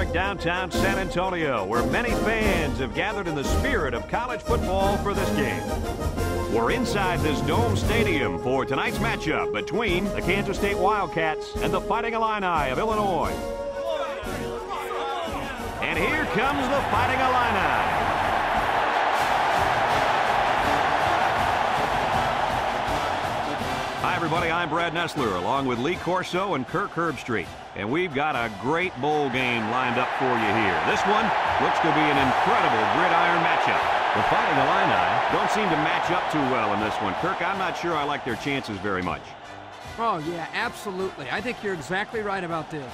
historic downtown San Antonio, where many fans have gathered in the spirit of college football for this game. We're inside this dome stadium for tonight's matchup between the Kansas State Wildcats and the Fighting Illini of Illinois. And here comes the Fighting Illini. Hi, everybody. I'm Brad Nessler, along with Lee Corso and Kirk Herbstreit. And we've got a great bowl game lined up for you here. This one looks to be an incredible gridiron matchup. The Fighting Illini don't seem to match up too well in this one. Kirk, I'm not sure I like their chances very much. Oh, yeah, absolutely. I think you're exactly right about this.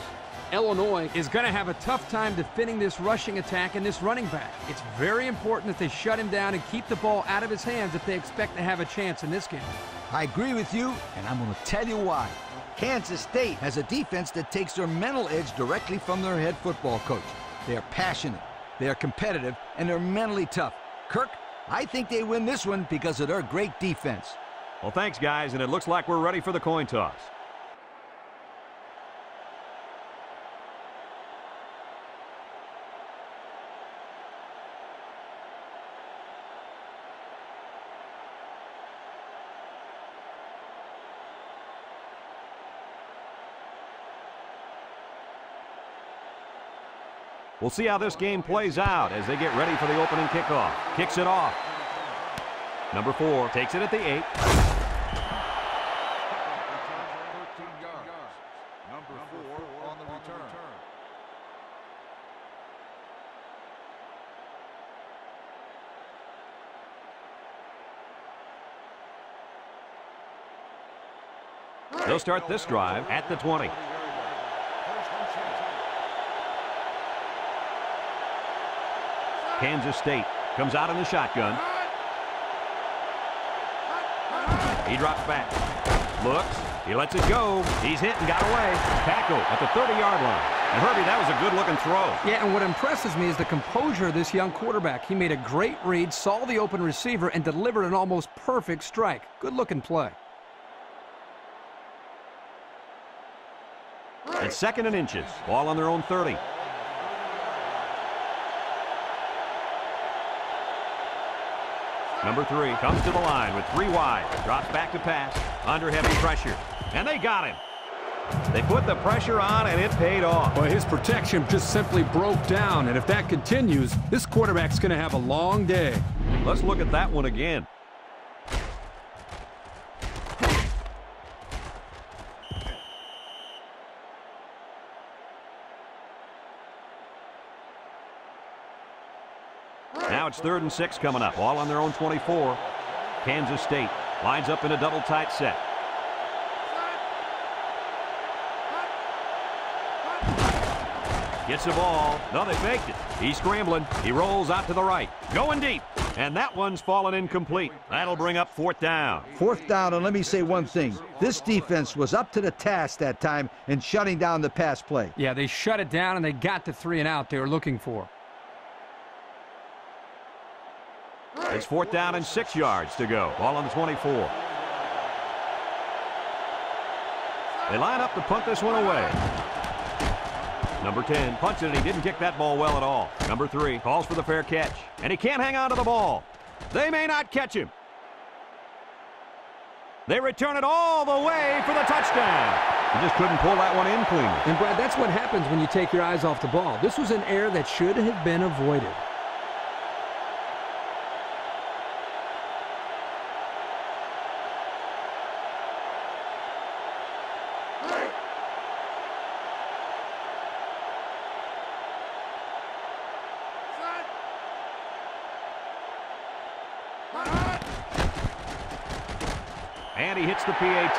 Illinois is going to have a tough time defending this rushing attack and this running back. It's very important that they shut him down and keep the ball out of his hands if they expect to have a chance in this game. I agree with you, and I'm going to tell you why. Kansas State has a defense that takes their mental edge directly from their head football coach. They are passionate, they are competitive, and they're mentally tough. Kirk, I think they win this one because of their great defense. Well, thanks, guys, and it looks like we're ready for the coin toss. We'll see how this game plays out as they get ready for the opening kickoff. Kicks it off. Number 4 takes it at the 8. 13 yards. Number 4 on the return. They'll start this drive at the 20. Kansas State comes out in the shotgun. He drops back. Looks. He lets it go. He's hit and got away. Tackle at the 30-yard line. And Herbie, that was a good-looking throw. Yeah, and what impresses me is the composure of this young quarterback. He made a great read, saw the open receiver, and delivered an almost perfect strike. Good-looking play. It's 2nd and inches. Ball on their own 30. Number 3 comes to the line with 3 wide. Drops back to pass. Under heavy pressure. And they got him. They put the pressure on, and it paid off. Well, his protection just simply broke down. And if that continues, this quarterback's going to have a long day. Let's look at that one again. Now it's 3rd and 6 coming up. All on their own 24. Kansas State lines up in a double tight set. Gets the ball. No, they faked it. He's scrambling. He rolls out to the right. Going deep. And that one's fallen incomplete. That'll bring up 4th down. 4th down, and let me say one thing. This defense was up to the task that time in shutting down the pass play. Yeah, they shut it down, and they got the 3 and out they were looking for. It's 4th down and 6 yards to go. Ball on the 24. They line up to punt this one away. Number 10 punts it, and he didn't kick that ball well at all. Number 3 calls for the fair catch, and he can't hang on to the ball. They may not catch him. They return it all the way for the touchdown. He just couldn't pull that one in clean. And, Brad, that's what happens when you take your eyes off the ball. This was an error that should have been avoided. And he hits the PAT.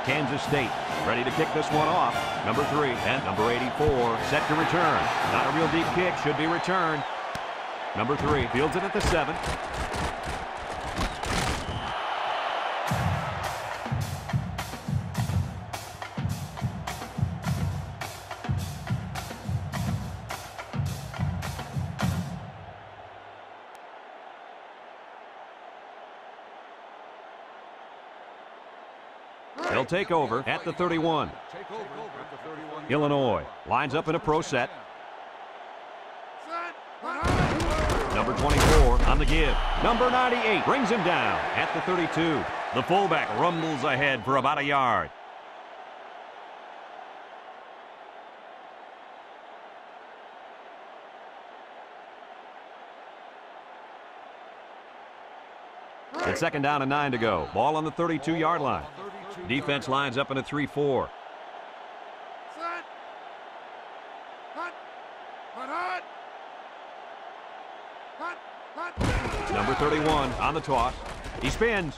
Kansas State ready to kick this one off. Number 3 and number 84 set to return. Not a real deep kick, should be returned. Number 3 fields it at the 7. They'll take over at the 31. Illinois lines up in a pro set. Number 24 on the give. Number 98 brings him down at the 32. The fullback rumbles ahead for about a yard. It's second down and 9 to go. Ball on the 32-yard line. Defense lines up in a 3-4. Number 31 on the toss. He spins.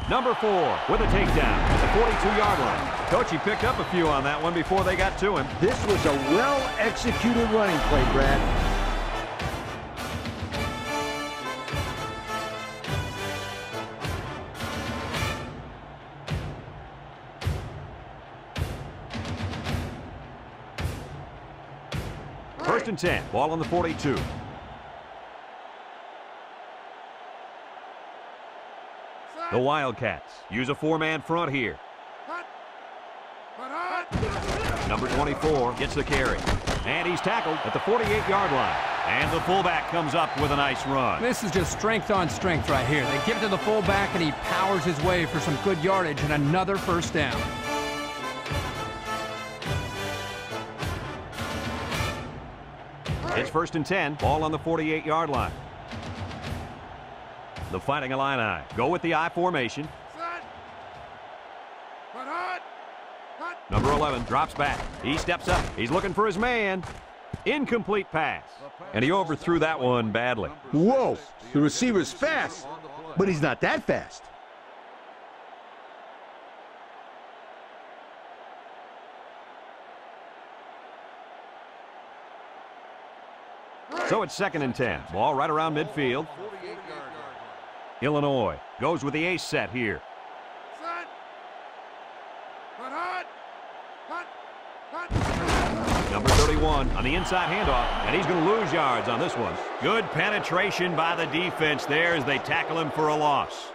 Number 4 with a takedown at the 42-yard line. Coach, he picked up a few on that one before they got to him. This was a well-executed running play, Brad. First and 10. Ball on the 42. The Wildcats use a four-man front here. Number 24 gets the carry. And he's tackled at the 48-yard line. And the fullback comes up with a nice run. This is just strength on strength right here. They give it to the fullback, and he powers his way for some good yardage and another first down. It's first and 10. Ball on the 48-yard line. The Fighting Illini go with the I formation. Number 11 drops back. He steps up. He's looking for his man. Incomplete pass. And he overthrew that one badly. Whoa, the receiver's fast, but he's not that fast. So it's second and 10. Ball right around midfield. Illinois goes with the ace set here. Number 31 on the inside handoff, and he's going to lose yards on this one. Good penetration by the defense there as they tackle him for a loss.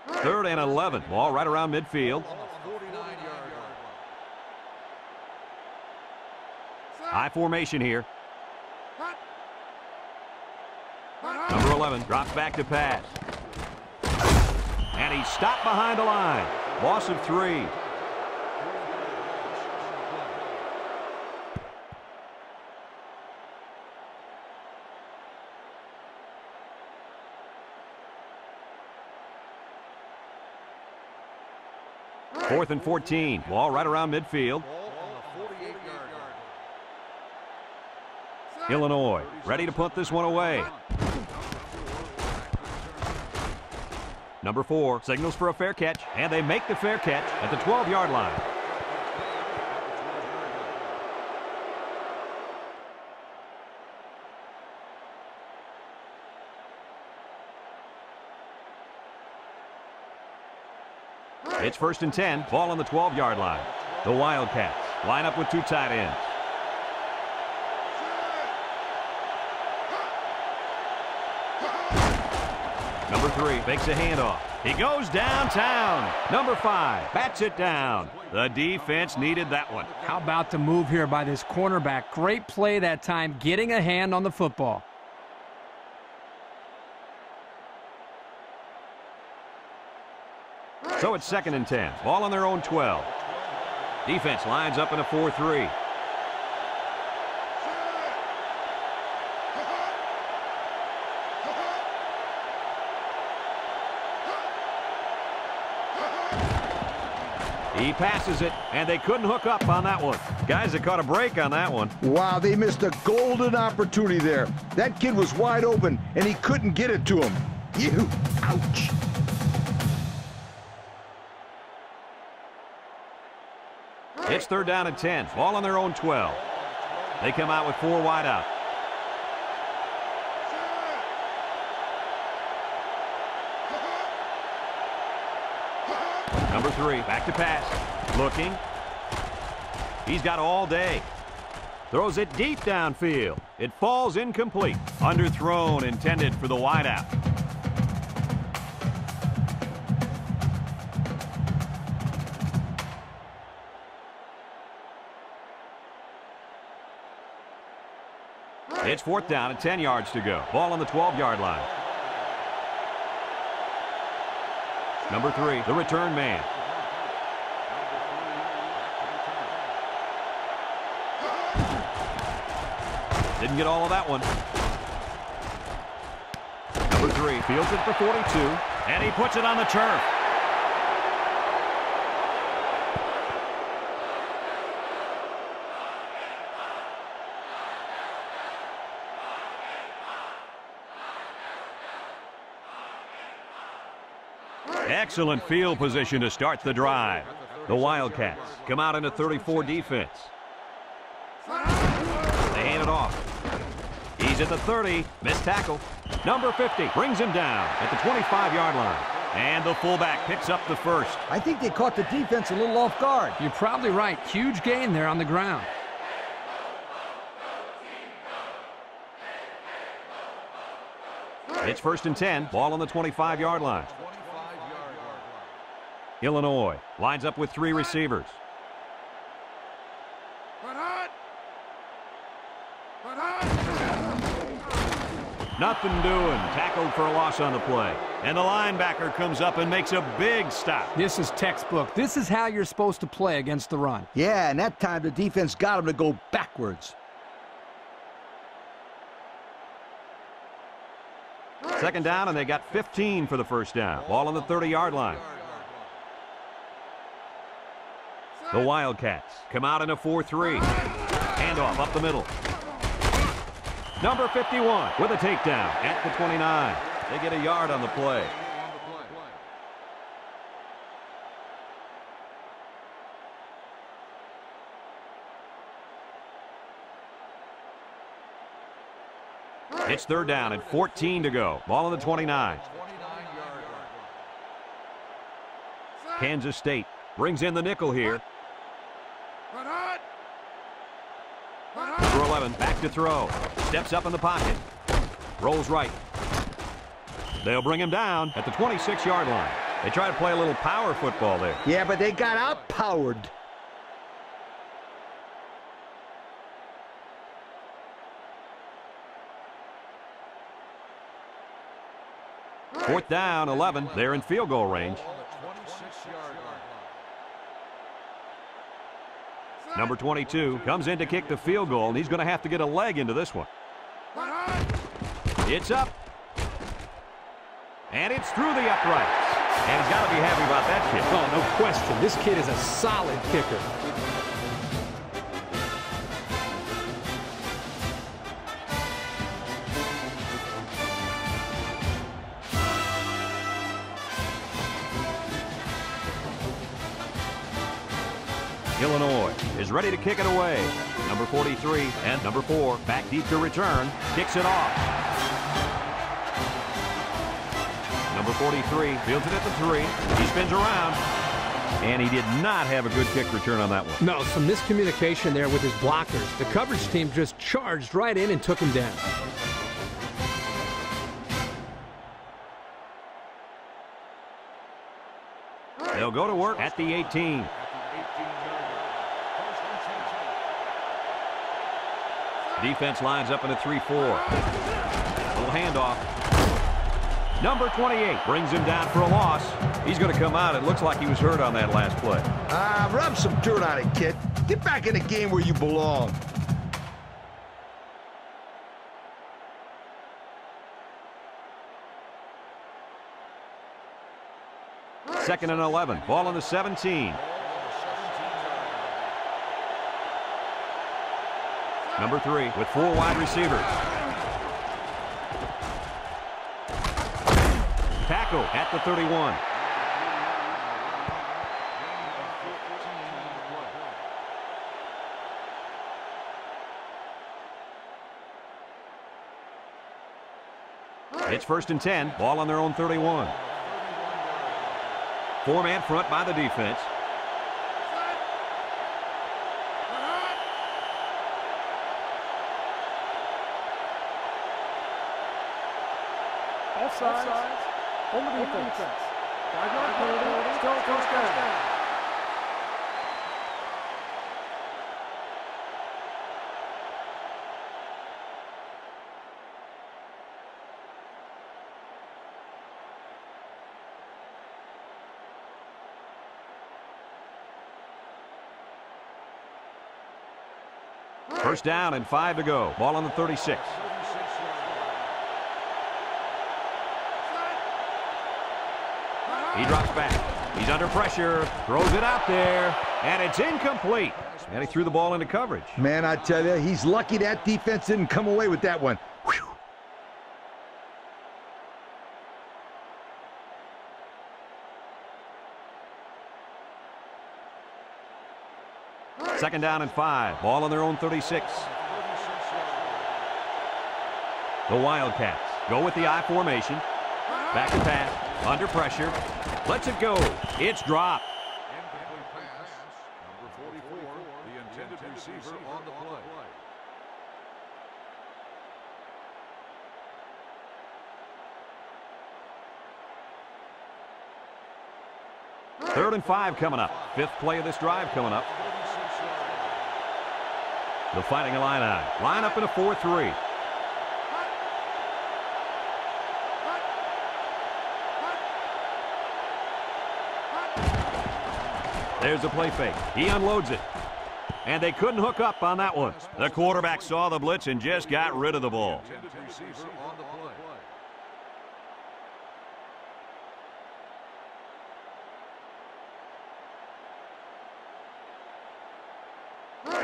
Third and 11. Ball right around midfield. High formation here. Number 11 drops back to pass. And he's stopped behind the line. Loss of 3. Fourth and 14. Ball right around midfield. Illinois ready to punt this one away. Number 4 signals for a fair catch, and they make the fair catch at the 12-yard line. It's first and 10. Ball on the 12-yard line. The Wildcats line up with 2 tight ends. Number 3 makes a handoff. He goes downtown. Number 5 bats it down. The defense needed that one. How about the move here by this cornerback? Great play that time, getting a hand on the football. So it's second and 10. Ball on their own 12. Defense lines up in a 4-3. He passes it, and they couldn't hook up on that one. Guys that caught a break on that one. Wow, they missed a golden opportunity there. That kid was wide open, and he couldn't get it to him. Ouch. It's third down and 10. Ball on their own 12. They come out with 4 wide out. Number 3, back to pass. Looking. He's got all day. Throws it deep downfield. It falls incomplete. Underthrown, intended for the wideout. It's 4th down and 10 yards to go. Ball on the 12-yard line. Number 3, the return man. Didn't get all of that one. Number 3 fields it for 42, and he puts it on the turf. Excellent field position to start the drive. The Wildcats come out in a 34 defense. They hand it off. He's at the 30. Missed tackle. Number 50 brings him down at the 25-yard line. And the fullback picks up the first. I think they caught the defense a little off guard. You're probably right. Huge gain there on the ground. It's 1st and 10. Ball on the 25-yard line. Illinois lines up with 3 receivers. Nothing doing. Tackled for a loss on the play. And the linebacker comes up and makes a big stop. This is textbook. This is how you're supposed to play against the run. Yeah, and that time the defense got him to go backwards. 2nd down, and they got 15 for the 1st down. Ball on the 30-yard line. The Wildcats come out in a 4-3. Handoff up the middle. Number 51 with a takedown at the 29. They get a yard on the play. It's 3rd down and 14 to go. Ball on the 29. Kansas State brings in the nickel here. Number 11 back to throw. Steps up in the pocket. Rolls right. They'll bring him down at the 26-yard line. They try to play a little power football there. Yeah, but they got outpowered. Fourth down, 11. They're in field goal range. Number 22 comes in to kick the field goal, and he's going to have to get a leg into this one. It's up. And it's through the uprights. And he's got to be happy about that kick. Oh, no question. This kid is a solid kicker. Illinois is ready to kick it away. Number 43 and number 4 back deep to return. Kicks it off. Number 43 fields it at the 3. He spins around. And he did not have a good kick return on that one. No, some miscommunication there with his blockers. The coverage team just charged right in and took him down. They'll go to work at the 18. Defense lines up in a 3-4. Little handoff. Number 28 brings him down for a loss. He's going to come out. It looks like he was hurt on that last play. Rub some dirt on it, kid. Get back in the game where you belong. Second and 11. Ball on the 17. Number 3 with 4 wide receivers. Tackle at the 31. It's 1st and 10. Ball on their own 31. 4-man front by the defense. Offside. On the defense. 5-yard penalty. Still first down. First down and 5 to go. Ball on the 36. He drops back. He's under pressure. Throws it out there. And it's incomplete. And he threw the ball into coverage. Man, I tell you, he's lucky that defense didn't come away with that one. Whew. Second down and 5. Ball on their own 36. The Wildcats go with the I formation. Back to pass. Under pressure. Lets it go. It's dropped. Incomplete pass. Number 44, the intended receiver on the play. Third and 5 coming up. Fifth play of this drive coming up. The Fighting Illini line up in a 4-3. There's a play fake. He unloads it. And they couldn't hook up on that one. The quarterback saw the blitz and just got rid of the ball. Intended receiver on the play.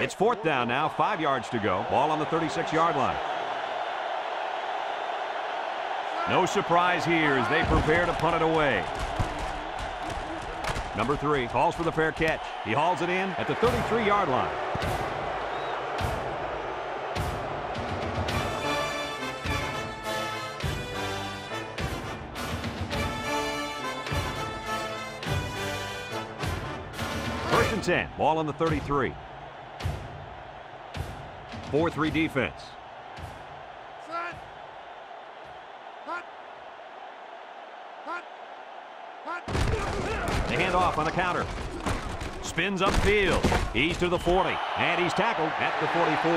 It's fourth down now, 5 yards to go. Ball on the 36-yard line. No surprise here as they prepare to punt it away. Number 3 calls for the fair catch. He hauls it in at the 33-yard line. First and 10. Ball on the 33. 4-3 defense. They hand off on the counter. Spins upfield. He's to the 40. And he's tackled at the 44.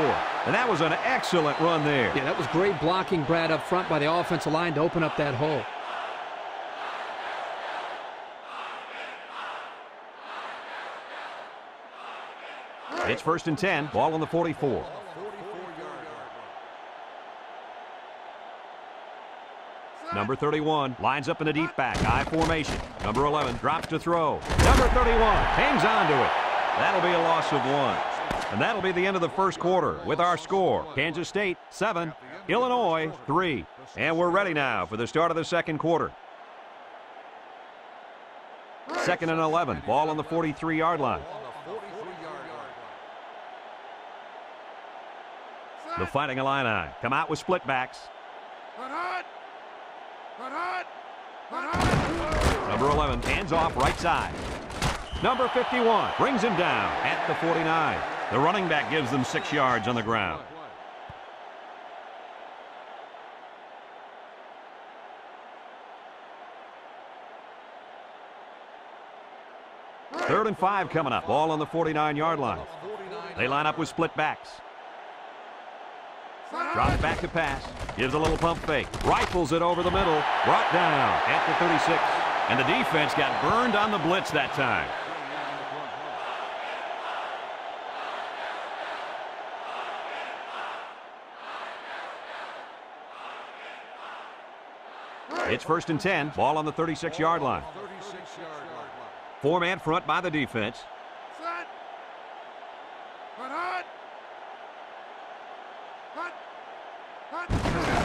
And that was an excellent run there. Yeah, that was great blocking, Brad, up front by the offensive line to open up that hole. It's first and 10. Ball on the 44. Number 31 lines up in the deep back. I formation. Number 11 drops to throw. Number 31 hangs on to it. That'll be a loss of 1. And that'll be the end of the first quarter with our score. Kansas State 7, Illinois 3. And we're ready now for the start of the second quarter. Second and 11. Ball on the 43-yard line. The Fighting Illini come out with split backs. Number 11 hands off right side. Number 51 brings him down at the 49. The running back gives them 6 yards on the ground. Third and 5 coming up. Ball on the 49-yard line. They line up with split backs. Drops back to pass. Gives a little pump fake. Rifles it over the middle. Brought down at the 36. And the defense got burned on the blitz that time. It's first and 10. Ball on the 36-yard line. 4-man front by the defense.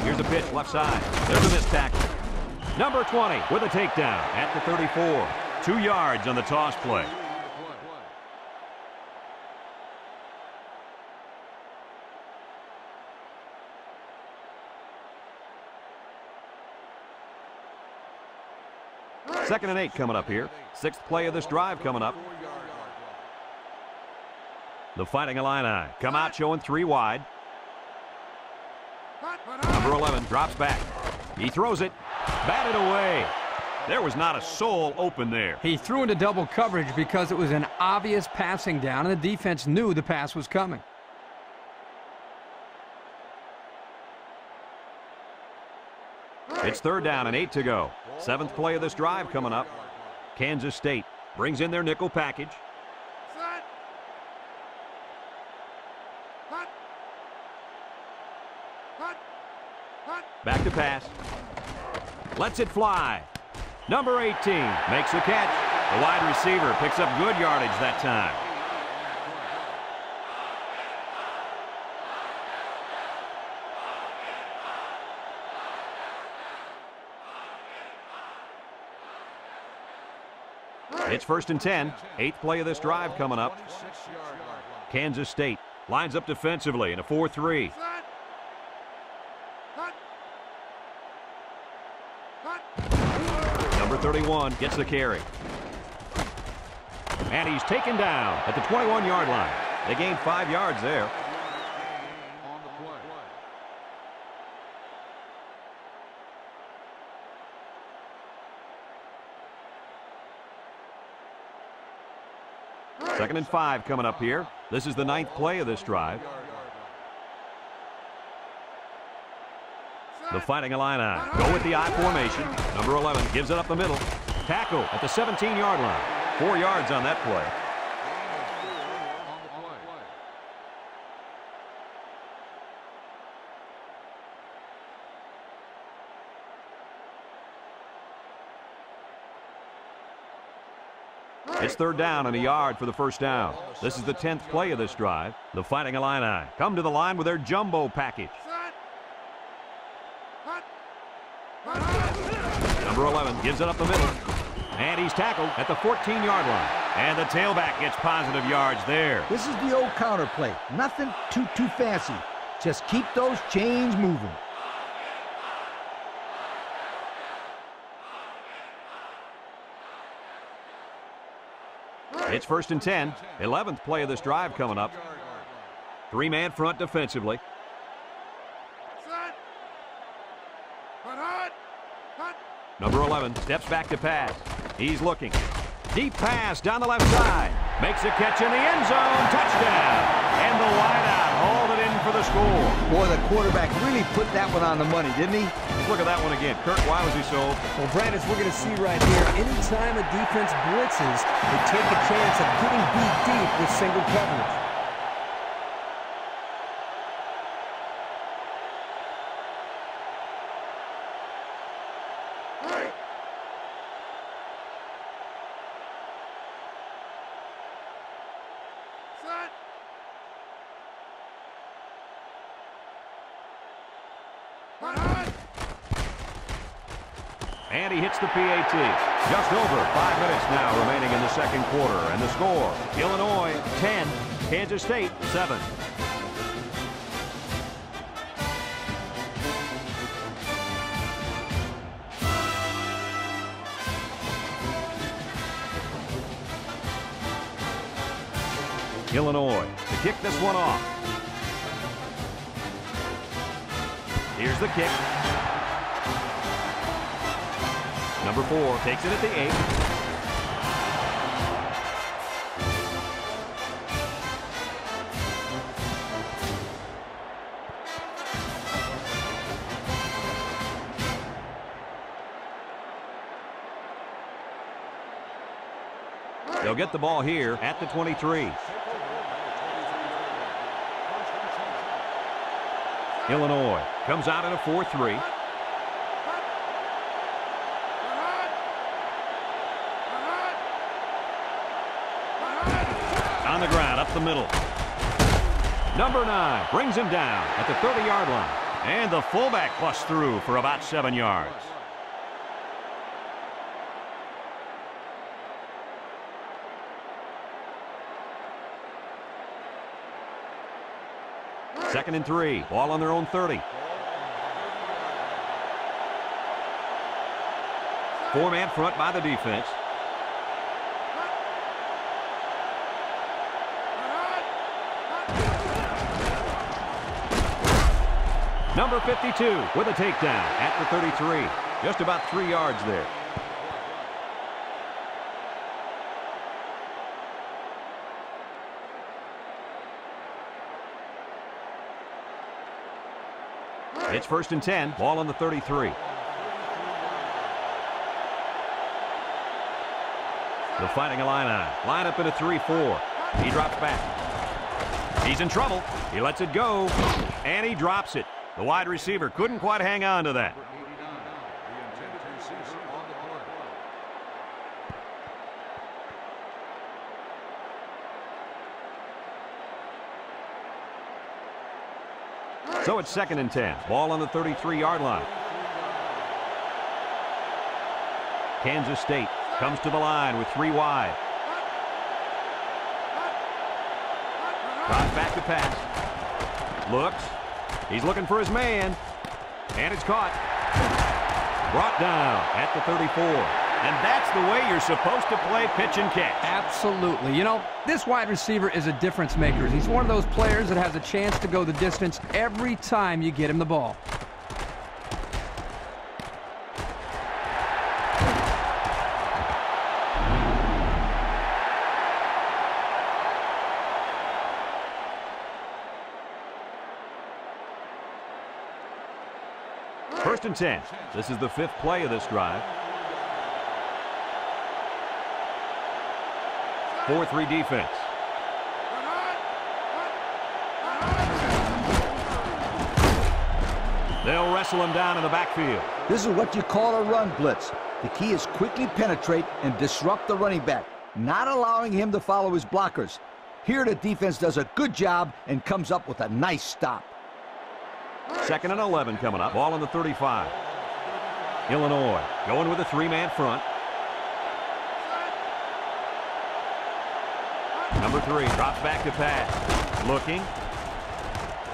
Here's a pitch left side. There's a missed tackle. Number 20 with a takedown at the 34. 2 yards on the toss play. Second and 8 coming up here. 6th play of this drive coming up. The Fighting Illini come out showing 3 wide. Number 11 drops back. He throws it. Batted away. There was not a soul open there. He threw into double coverage because it was an obvious passing down, and the defense knew the pass was coming. It's 3rd down and 8 to go. 7th play of this drive coming up. Kansas State brings in their nickel package. Back to pass. Lets it fly. Number 18 makes the catch. The wide receiver picks up good yardage that time. It's 1st and 10. 8th play of this drive coming up. Kansas State lines up defensively in a 4-3. Number 31 gets the carry. And he's taken down at the 21-yard line. They gained 5 yards there. Second and 5 coming up here. This is the 9th play of this drive. The Fighting Illini go with the I formation. Number 11 gives it up the middle. Tackle at the 17-yard line. 4 yards on that play. It's 3rd down and a yard for the 1st down. This is the 10th play of this drive. The Fighting Illini come to the line with their jumbo package. Number 11 gives it up the middle. And he's tackled at the 14-yard line. And the tailback gets positive yards there. This is the old counter play. Nothing too fancy. Just keep those chains moving. It's 1st and 10. 11th play of this drive coming up. 3-man front defensively. Number 11 steps back to pass. He's looking. Deep pass down the left side. Makes a catch in the end zone. Touchdown. And the wideout hauled it in for the score. Boy, the quarterback really put that one on the money, didn't he? Let's look at that one again. Kirk, why was he so? Well, Brad, as we're going to see right here, anytime a defense blitzes, they take a chance of getting beat deep with single coverage. And he hits the PAT. Just over 5 minutes now remaining in the 2nd quarter. And the score, Illinois 10, Kansas State 7. Illinois to kick this one off. Here's the kick. Number 4 takes it at the 8. They'll get the ball here at the 23. Illinois comes out in a 4-3. On the ground, up the middle. Number 9 brings him down at the 30-yard line. And the fullback busts through for about 7 yards. Second and 3, ball on their own 30. 4-man front by the defense. Number 52 with a takedown at the 33. Just about 3 yards there. It's 1st and 10. Ball on the 33. The Fighting Illini line up in a 3-4. He drops back. He's in trouble. He lets it go, and he drops it. The wide receiver couldn't quite hang on to that. So it's 2nd and 10. Ball on the 33-yard line. Kansas State comes to the line with 3 wide. Drops back to pass. Looks. He's looking for his man. And it's caught. Brought down at the 34. And that's the way you're supposed to play pitch and catch. Absolutely. You know, this wide receiver is a difference maker. He's one of those players that has a chance to go the distance every time you get him the ball. First and 10. This is the 5th play of this drive. 4-3 defense. They'll wrestle him down in the backfield. This is what you call a run blitz. The key is quickly penetrate and disrupt the running back, not allowing him to follow his blockers. Here the defense does a good job and comes up with a nice stop. 2nd and 11 coming up. Ball on the 35. Illinois going with a 3-man front. Number 3 drops back to pass. Looking.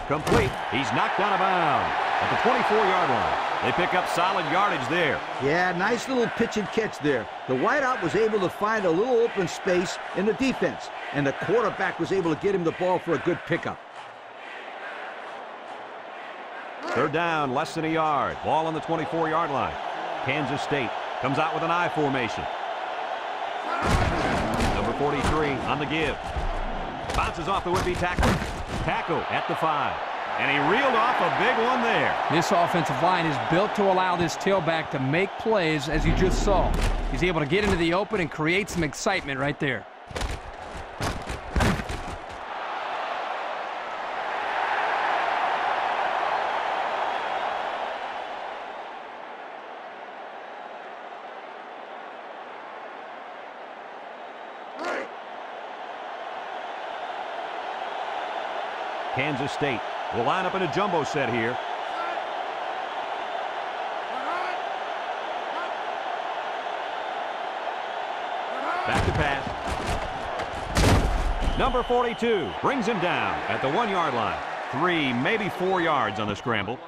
Complete. He's knocked out of bounds at the 24-yard line. They pick up solid yardage there. Yeah, nice little pitch and catch there. The wideout was able to find a little open space in the defense, and the quarterback was able to get him the ball for a good pickup. 3rd down, less than a yard. Ball on the 24-yard line. Kansas State comes out with an I formation. Number 43 on the give. Bounces off the would-be tackle. Tackle at the 5. And he reeled off a big one there. This offensive line is built to allow this tailback to make plays, as you just saw. He's able to get into the open and create some excitement right there. Kansas State will line up in a jumbo set here. Back to pass. Number 42 brings him down at the 1-yard line. 3, maybe 4 yards on the scramble.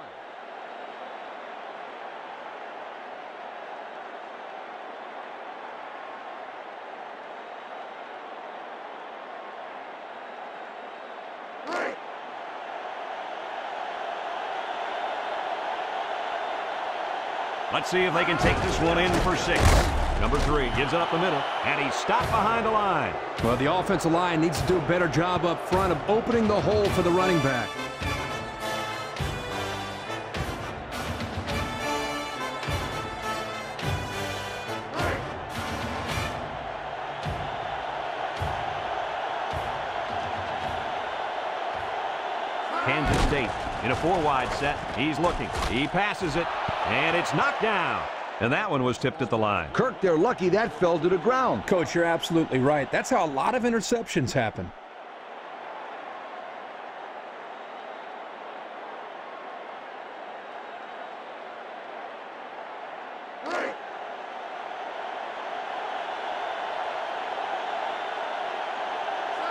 Let's see if they can take this one in for 6. Number 3 gives it up the middle, and he's stopped behind the line. Well, the offensive line needs to do a better job up front of opening the hole for the running back. Kansas State in a 4-wide set. He's looking. He passes it, and it's knocked down. And that one was tipped at the line. Kirk, they're lucky that fell to the ground. Coach, you're absolutely right. That's how a lot of interceptions happen.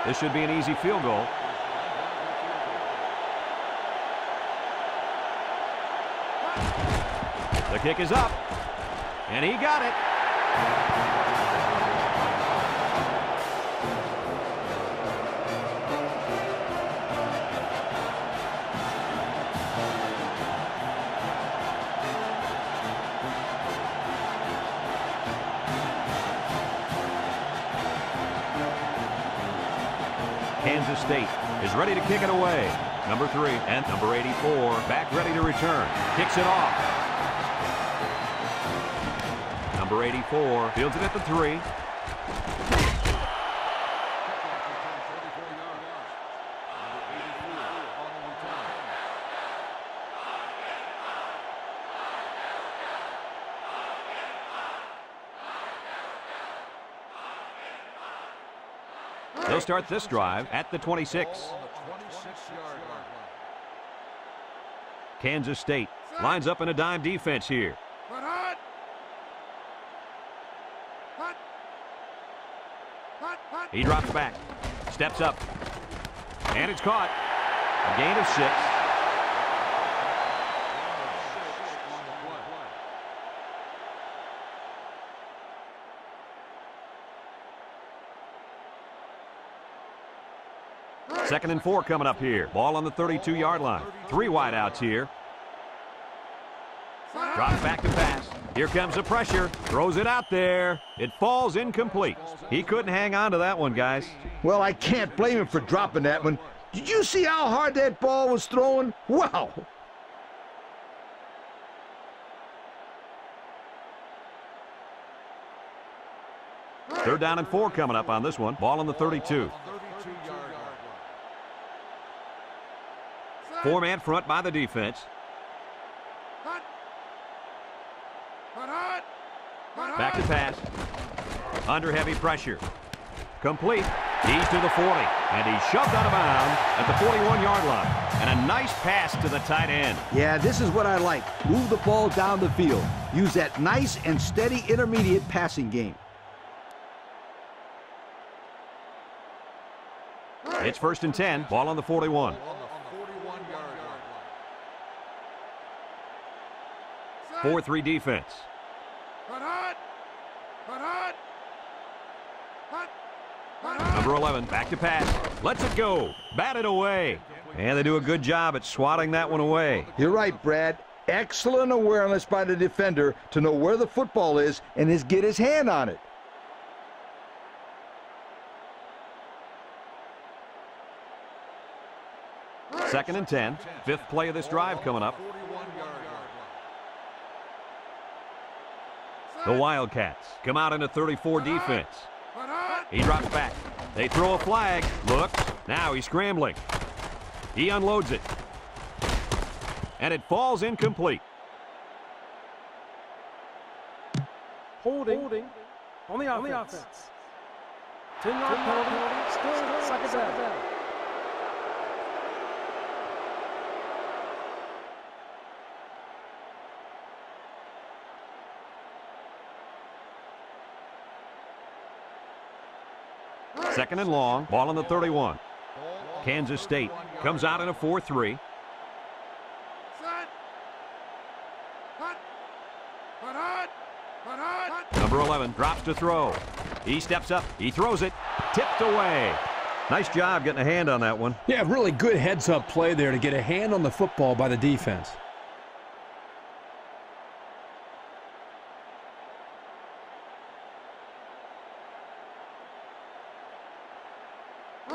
This should be an easy field goal. The kick is up, and he got it. Kansas State is ready to kick it away. Number 3 and number 84 back ready to return. Kicks it off. Number 84 fields it at the 3. They'll start this drive at the 26. Kansas State lines up in a dime defense here. He drops back, steps up, and it's caught. A gain of 6. Second and 4 coming up here. Ball on the 32-yard line. 3 wideouts here. Drops back to pass. Here comes the pressure. Throws it out there. It falls incomplete. He couldn't hang on to that one, guys. Well, I can't blame him for dropping that one. Did you see how hard that ball was throwing? Wow! Third down and 4 coming up on this one. Ball on the 32. 4-man front by the defense. Back to pass. Under heavy pressure. Complete. He's to the 40. And he's shoved out of bounds at the 41-yard line. And a nice pass to the tight end. Yeah, this is what I like. Move the ball down the field. Use that nice and steady intermediate passing game. It's 1st and 10. Ball on the 41. 4-3 defense. Number 11, back to pass. Lets it go. Batted away. And they do a good job at swatting that one away. You're right, Brad. Excellent awareness by the defender to know where the football is and get his hand on it. Second and 10. 5th play of this drive coming up. The Wildcats come out in a 34 defense. He drops back. They throw a flag. Looks. Now he's scrambling. He unloads it. And it falls incomplete. Holding on the offense. 10-yard penalty. Still second down. Second and long. Ball on the 31. Kansas State comes out in a 4-3. Number 11 drops to throw. He steps up. He throws it. Tipped away. Nice job getting a hand on that one. Yeah, really good heads-up play there to get a hand on the football by the defense.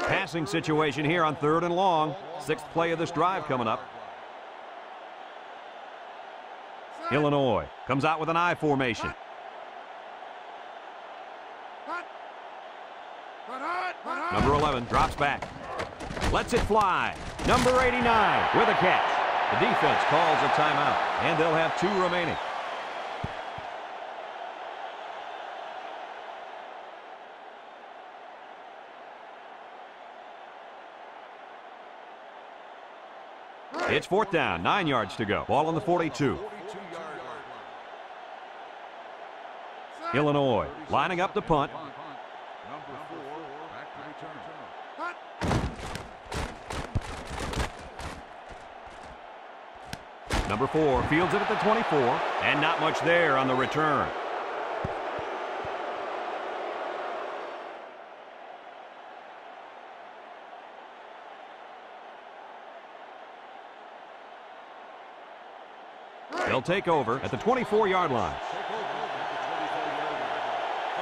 Passing situation here on 3rd and long. 6th play of this drive coming up. Illinois comes out with an I formation. Number 11 drops back. Lets it fly. Number 89 with a catch. The defense calls a timeout, and they'll have 2 remaining. It's 4th down, 9 yards to go. Ball on the 42. Illinois lining up the punt. Number 4 fields it at the 24, and not much there on the return. They'll take over at the 24-yard line.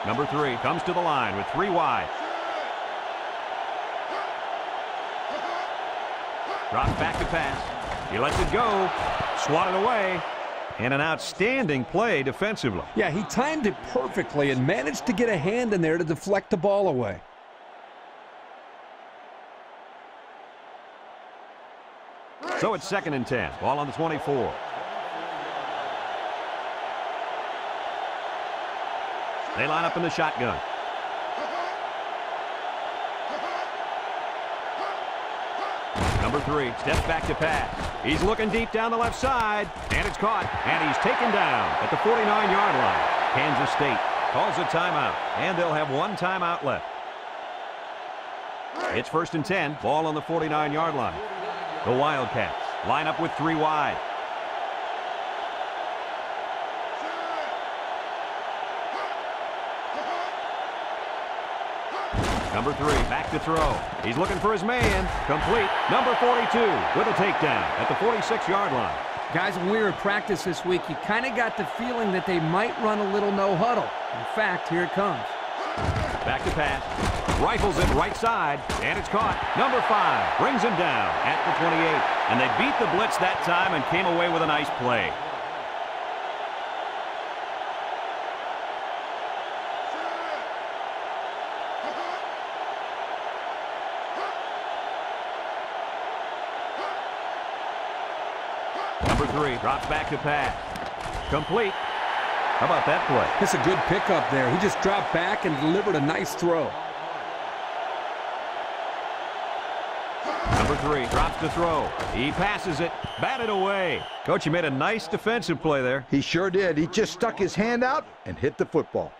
Number 3 comes to the line with 3 wide. Drops back to pass. He lets it go. Swatted away. And an outstanding play defensively. Yeah, he timed it perfectly and managed to get a hand in there to deflect the ball away. So it's 2nd and 10. Ball on the 24. They line up in the shotgun. Number 3 steps back to pass. He's looking deep down the left side, and it's caught, and he's taken down at the 49-yard line. Kansas State calls a timeout, and they'll have 1 timeout left. It's 1st and 10, ball on the 49-yard line. The Wildcats line up with 3 wide. Number 3, back to throw. He's looking for his man. Complete. Number 42 with a takedown at the 46-yard line. Guys, when we were in practice this week, you kind of got the feeling that they might run a little no huddle. In fact, here it comes. Back to pass. Rifles it right side, and it's caught. Number 5 brings him down at the 28. And they beat the blitz that time and came away with a nice play. Number 3 drops back to pass. Complete. How about that play? It's a good pickup there. He just dropped back and delivered a nice throw. Number 3 drops to throw. He passes it. Batted away. Coach, he made a nice defensive play there. He sure did. He just stuck his hand out and hit the football.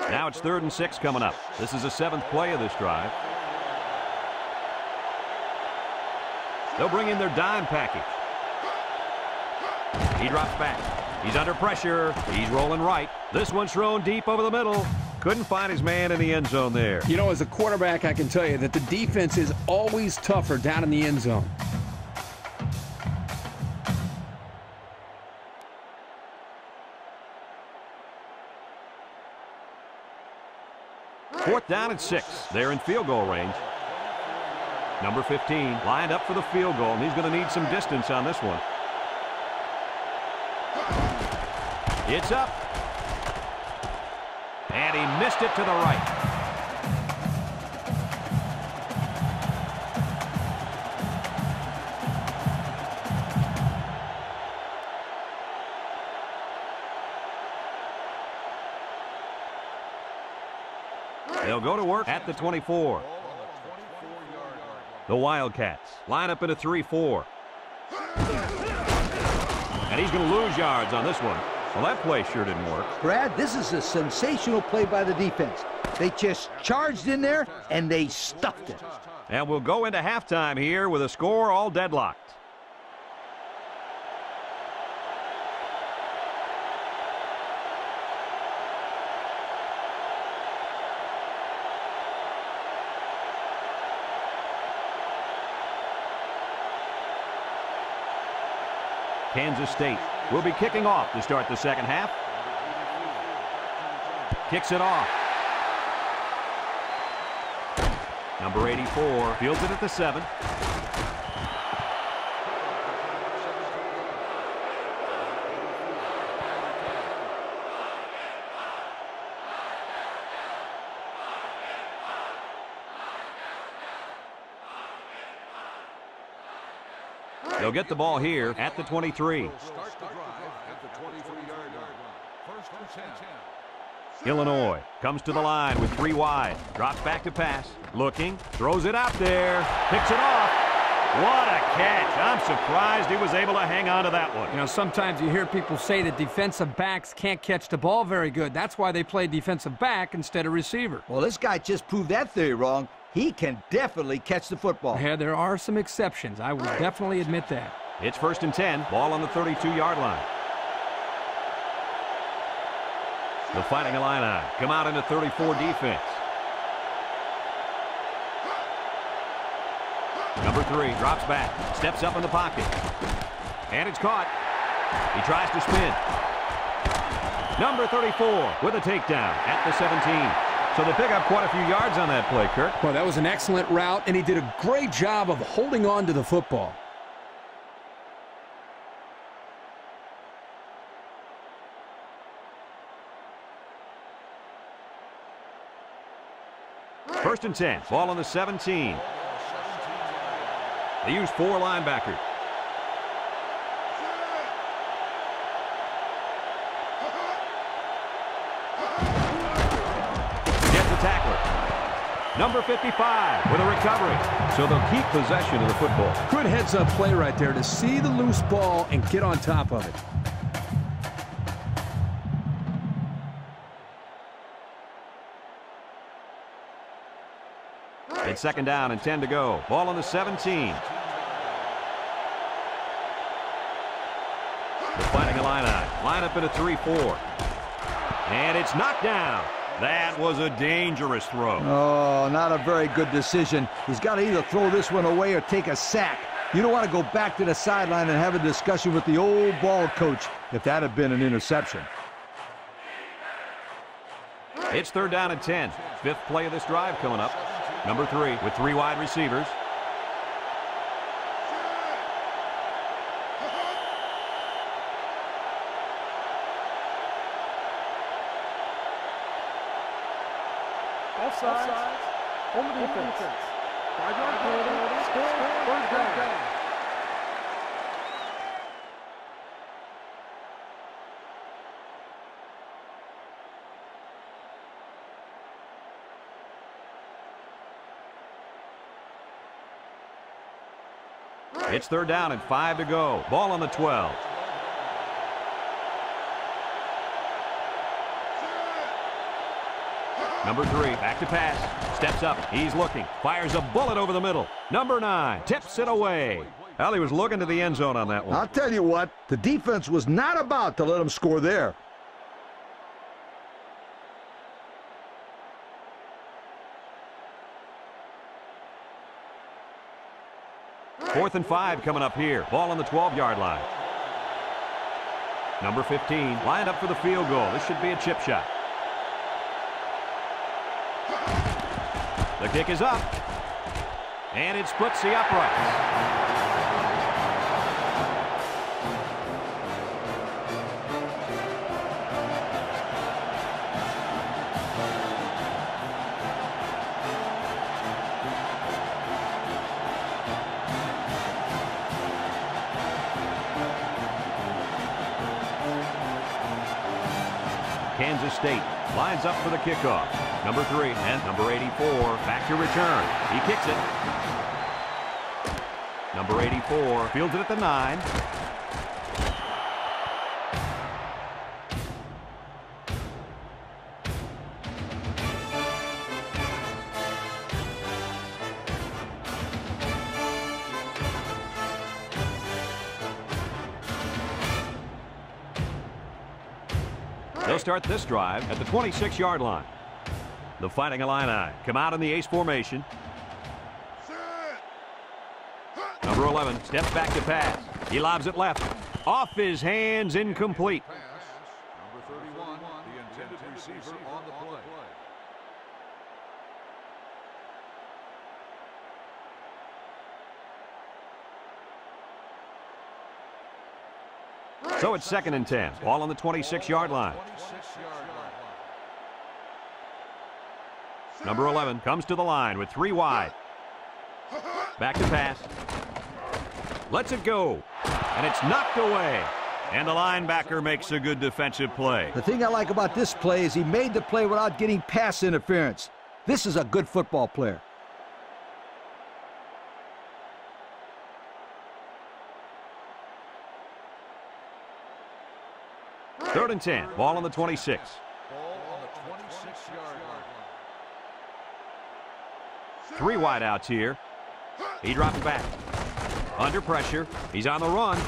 Now it's 3rd and 6 coming up. This is the 7th play of this drive. They'll bring in their dime package. He drops back. He's under pressure. He's rolling right. This one's thrown deep over the middle. Couldn't find his man in the end zone there. You know, as a quarterback, I can tell you that the defense is always tougher down in the end zone. Fourth down and 6. They're in field goal range. Number 15 lined up for the field goal, and he's going to need some distance on this one. It's up. And he missed it to the right. They'll go to work at the 24. The Wildcats line up in a 3-4. And he's going to lose yards on this one. Well, that play sure didn't work. Brad, this is a sensational play by the defense. They just charged in there, and they stuffed it. And we'll go into halftime here with a score all deadlocked. Kansas State will be kicking off to start the second half. Kicks it off. Number 84 fields it at the 7. They'll get the ball here at the 23. Start the drive at the 23-yard line. 1st and 10. Illinois comes to the line with 3 wide. Drops back to pass. Looking. Throws it out there. Picks it off. What a catch. I'm surprised he was able to hang on to that one. You know, sometimes you hear people say that defensive backs can't catch the ball very good. That's why they play defensive back instead of receiver. Well, this guy just proved that theory wrong. He can definitely catch the football. Yeah, there are some exceptions. I will definitely admit that. It's 1st and 10. Ball on the 32-yard line. The Fighting Illini come out in a 34 defense. Number 3 drops back, steps up in the pocket. And it's caught. He tries to spin. Number 34 with a takedown at the 17. So they pick up quite a few yards on that play, Kirk. Well, that was an excellent route, and he did a great job of holding on to the football. First and 10. Ball on the 17. They use 4 linebackers. Gets the tackler. Number 55 with a recovery. So they'll keep possession of the football. Good heads-up play right there to see the loose ball and get on top of it. It's second down and 10 to go. Ball on the 17. The Fighting Illini line up in a 3-4. And it's knocked down. That was a dangerous throw. Oh, not a very good decision. He's got to either throw this one away or take a sack. You don't want to go back to the sideline and have a discussion with the old ball coach if that had been an interception. It's third down and 10. 5th play of this drive coming up. Number 3 with 3 wide receivers. Offside. Home defense. 5-yard penalty. Score. First down. It's third down and 5 to go. Ball on the 12. Number 3, back to pass. Steps up. He's looking. Fires a bullet over the middle. Number 9 tips it away. Well, he was looking to the end zone on that one. I'll tell you what, the defense was not about to let him score there. Fourth and 5 coming up here. Ball on the 12-yard line. Number 15 lined up for the field goal. This should be a chip shot. The kick is up. And it splits the uprights. Kansas State lines up for the kickoff. Number 3 and number 84 back to return. He kicks it. Number 84 fields it at the 9. They'll start this drive at the 26-yard line. The Fighting Illini come out in the ace formation. Number 11 steps back to pass. He lobs it left. Off his hands, incomplete. Number 31, the intended receiver on the play. So it's second and 10. Ball on the 26-yard line. Number 11 comes to the line with 3 wide. Back to pass. Lets it go. And it's knocked away. And the linebacker makes a good defensive play. The thing I like about this play is he made the play without getting pass interference. This is a good football player. Third and 10. Ball on the 26. Ball on the 26-yard line. 3 wide outs here. He drops back. Under pressure. He's on the run.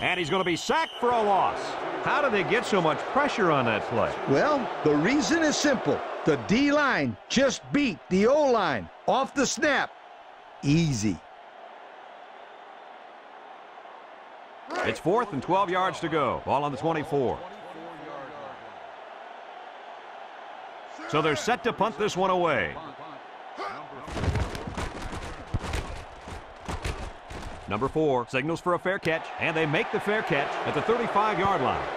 And he's going to be sacked for a loss. How did they get so much pressure on that play? Well, the reason is simple. The D-line just beat the O-line off the snap. Easy. It's 4th and 12 yards to go. Ball on the 24. So they're set to punt this one away. Number 4 signals for a fair catch, and they make the fair catch at the 35-yard line.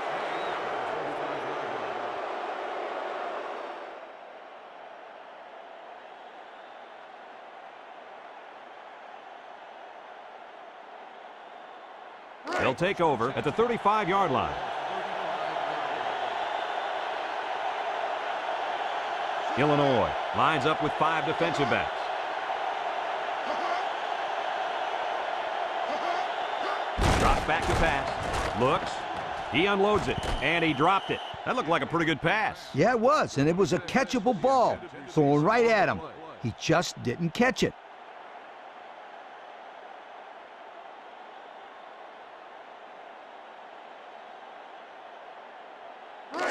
They'll take over at the 35-yard line. Illinois lines up with 5 defensive backs. Drops back to pass. Looks. He unloads it, and he dropped it. That looked like a pretty good pass. Yeah, it was, and it was a catchable ball. Thrown right at him. He just didn't catch it.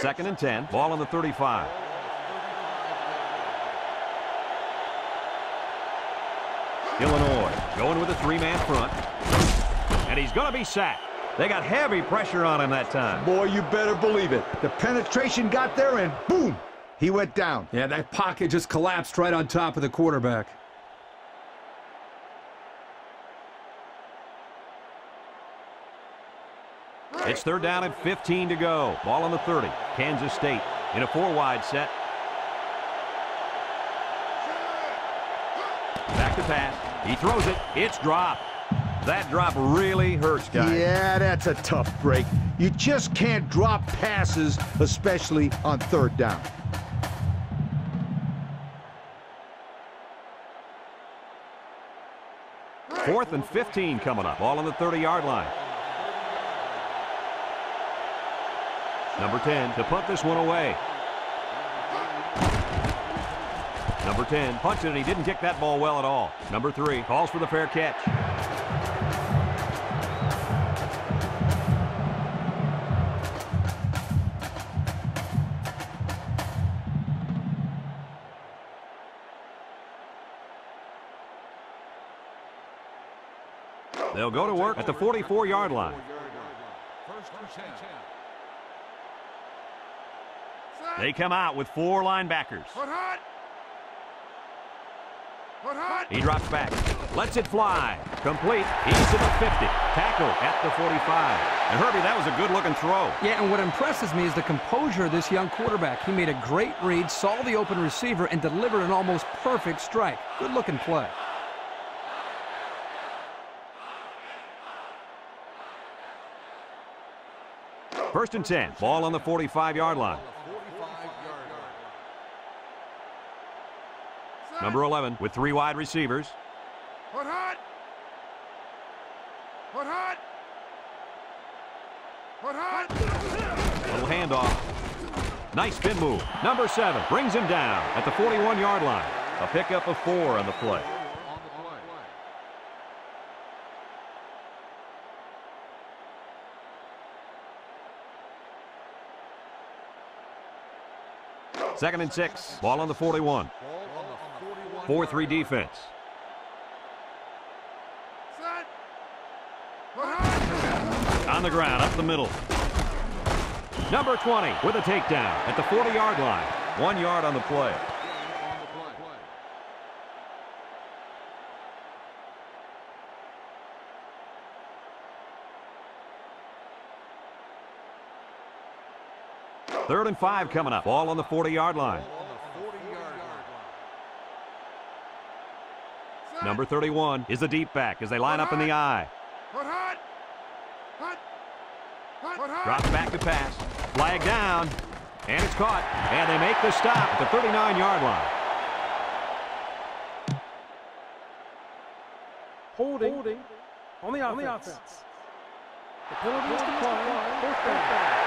Second and 10. Ball on the 35. Illinois going with a 3-man front. And he's going to be sacked. They got heavy pressure on him that time. Boy, you better believe it. The penetration got there, and boom, he went down. Yeah, that pocket just collapsed right on top of the quarterback. It's 3rd down and 15 to go. Ball on the 30. Kansas State in a 4-wide set. Back to pass. He throws it. It's dropped. That drop really hurts, guys. Yeah, that's a tough break. You just can't drop passes, especially on 3rd down. Fourth and 15 coming up. Ball on the 30-yard line. Number 10 to punt this one away. Number 10 punts it, and he didn't kick that ball well at all. Number 3 calls for the fair catch. They'll go to work at the 44-yard line. They come out with 4 linebackers. He drops back. Lets it fly. Complete. He's to the 50. Tackle at the 45. And Herbie, that was a good-looking throw. Yeah, and what impresses me is the composure of this young quarterback. He made a great read, saw the open receiver, and delivered an almost perfect strike. Good-looking play. First and 10. Ball on the 45-yard line. Number 11 with 3 wide receivers. Little handoff. Nice spin move. Number 7 brings him down at the 41-yard line. A pickup of 4 on the play. Second and 6. Ball on the 41. 4-3 defense. On the ground, up the middle. Number 20 with a takedown at the 40-yard line. 1 yard on the play. Third and 5 coming up. Ball on the 40-yard line. Number 31 is the deep back as they line up in the I. Drops back to pass. Flag down. And it's caught. And they make the stop at the 39-yard line. Holding on the offense. The penalty is declined. 4th down.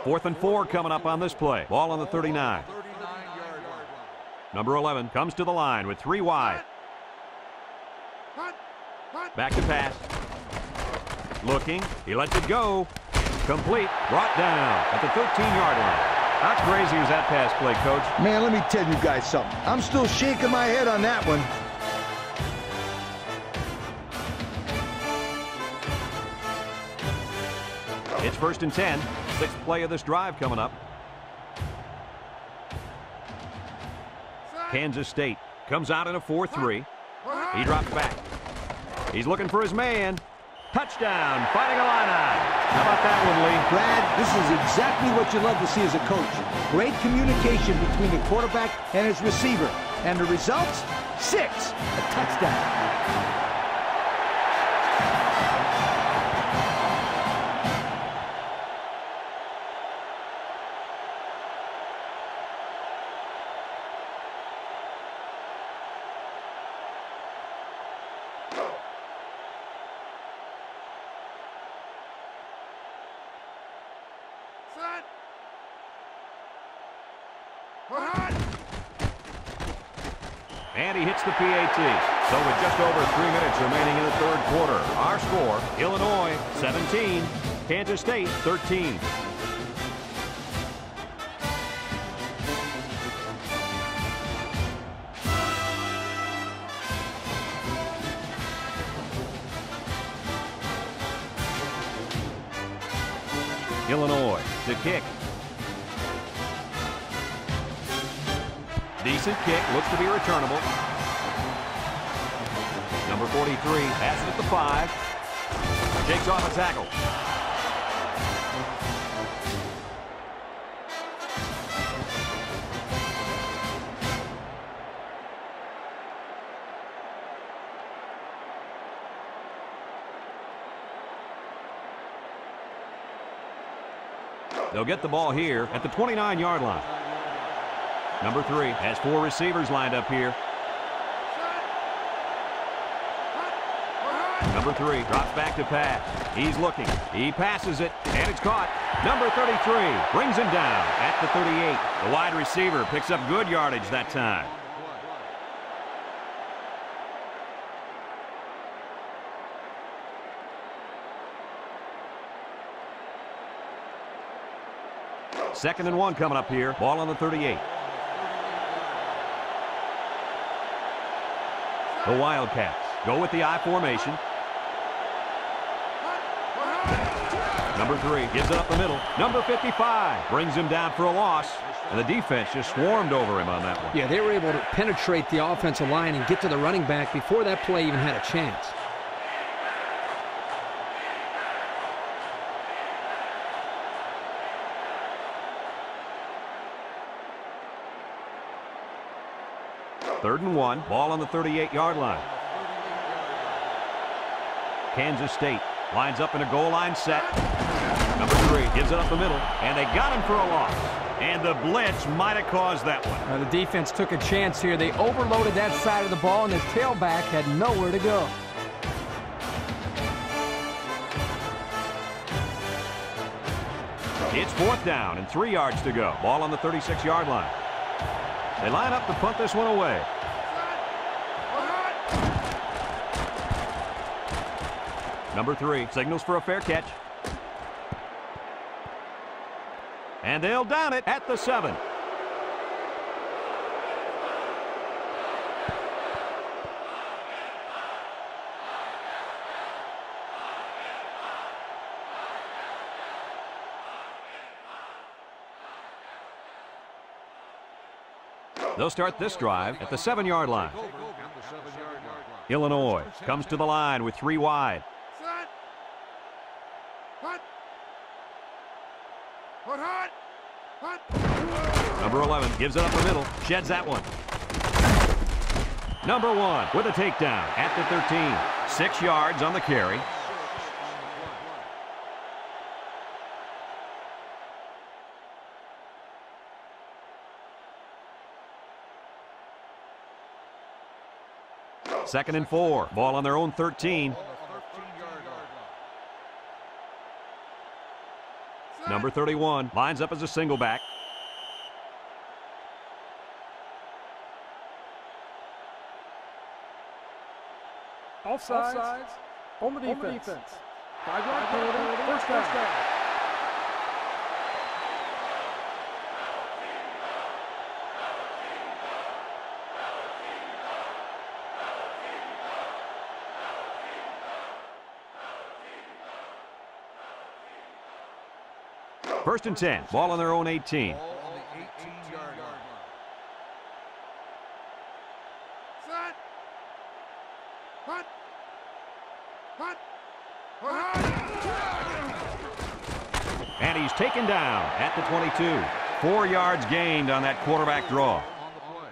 Fourth and 4 coming up on this play. Ball on the 39. Number 11 comes to the line with 3 wide. Back to pass. Looking. He lets it go. Complete. Brought down at the 13-yard line. How crazy was that pass play, Coach? Man, let me tell you guys something. I'm still shaking my head on that one. It's 1st and 10. 6th play of this drive coming up. Kansas State comes out in a 4-3. He drops back. He's looking for his man. Touchdown, Fighting Illini. How about that one, Lee? Brad, this is exactly what you love to see as a coach. Great communication between the quarterback and his receiver. And the results? 6, a touchdown. And he hits the PAT. So with just over 3 minutes remaining in the 3rd quarter, our score, Illinois 17, Kansas State 13. Illinois to kick. Decent kick, looks to be returnable. Number 43 passes at the 5. Shakes off a tackle. They'll get the ball here at the 29-yard line. Number 3 has 4 receivers lined up here. Number 3 drops back to pass. He's looking. He passes it, and it's caught. Number 33 brings him down at the 38. The wide receiver picks up good yardage that time. Second and 1 coming up here. Ball on the 38. The Wildcats go with the I formation. Number 3 gives it up the middle. Number 55 brings him down for a loss. And the defense just swarmed over him on that one. Yeah, they were able to penetrate the offensive line and get to the running back before that play even had a chance. Third and 1, ball on the 38-yard line. Kansas State lines up in a goal line set. Number 3 gives it up the middle, and they got him for a loss. And the blitz might have caused that one. The defense took a chance here. They overloaded that side of the ball, and the tailback had nowhere to go. It's 4th down and 3 yards to go. Ball on the 36-yard line. They line up to punt this one away. Number 3 signals for a fair catch. And they'll down it at the 7. They'll start this drive at the 7-yard line. Illinois comes to the line with 3 wide. Number 11 gives it up the middle, sheds that one. Number 1 with a takedown at the 13. 6 yards on the carry. Second and 4. Ball on their own 13. Number 31 lines up as a single back. Offsides on the defense. 5-yard penalty, first down. First and 10. Ball on their own 18. Ball on the 18-yard line. Set. Hut. And he's taken down at the 22. 4 yards gained on that quarterback draw. On the play.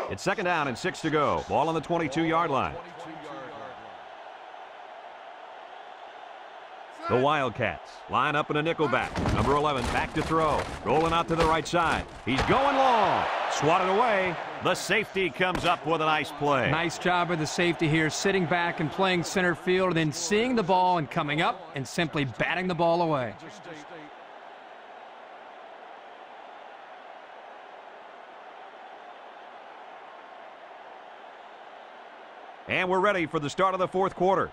It's second down and 6 to go. Ball on the 22-yard line. 22-yard line. The Wildcats line up in a nickel back. Number 11 back to throw. Rolling out to the right side. He's going long. Swatted away. The safety comes up with a nice play. Nice job of the safety here, sitting back and playing center field, and then seeing the ball and coming up and simply batting the ball away. And we're ready for the start of the fourth quarter.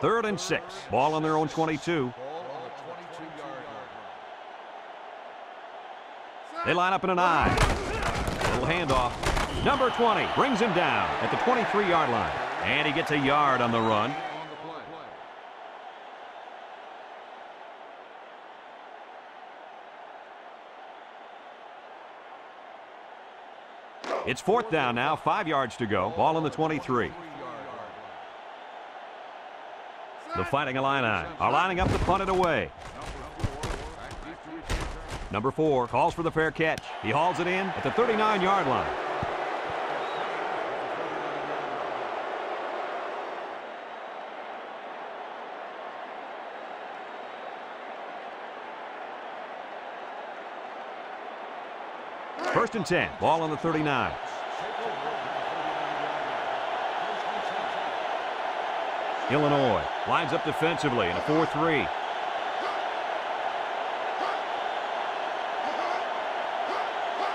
Third and 6. Ball on their own 22. Ball on the 22-yard line. They line up in an I. Little handoff. Number 20 brings him down at the 23-yard line. And he gets a yard on the run. On the play. It's fourth down now, 5 yards to go. Ball on the 23. The Fighting Illini are lining up to punt it away. Number 4 calls for the fair catch. He hauls it in at the 39-yard line. First and 10. Ball on the 39. Illinois lines up defensively in a 4-3.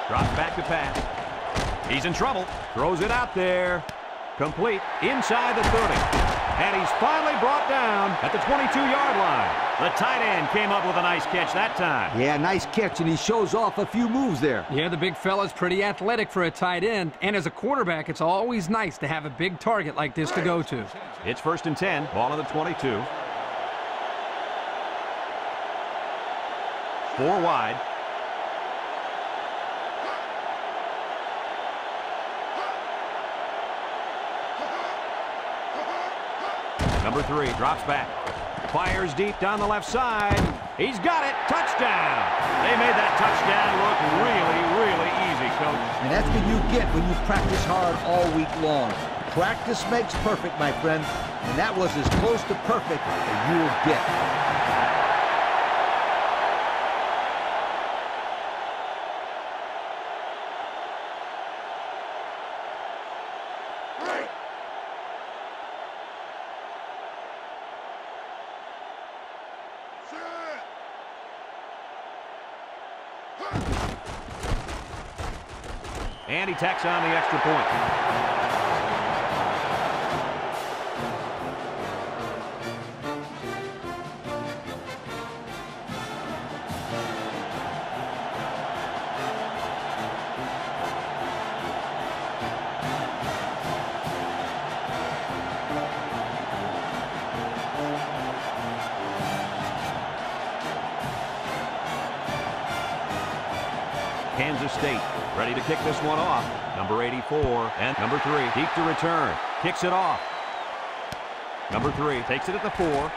Drops back to pass. He's in trouble. Throws it out there. Complete inside the 30. And he's finally brought down at the 22-yard line. The tight end came up with a nice catch that time. Yeah, nice catch, and he shows off a few moves there. Yeah, the big fella's pretty athletic for a tight end, and as a quarterback, it's always nice to have a big target like this to go to. It's first and 10. Ball on the 22. 4 wide. Number 3 drops back. Fires deep down the left side. He's got it. Touchdown. They made that touchdown look really, really easy, Coach. And that's what you get when you practice hard all week long. Practice makes perfect, my friend. And that was as close to perfect as you'll get. And he tacks on the extra point. Kansas State ready to kick this one off. Number 84 and number 3 deep to return. Kicks it off. Number 3 takes it at the 4.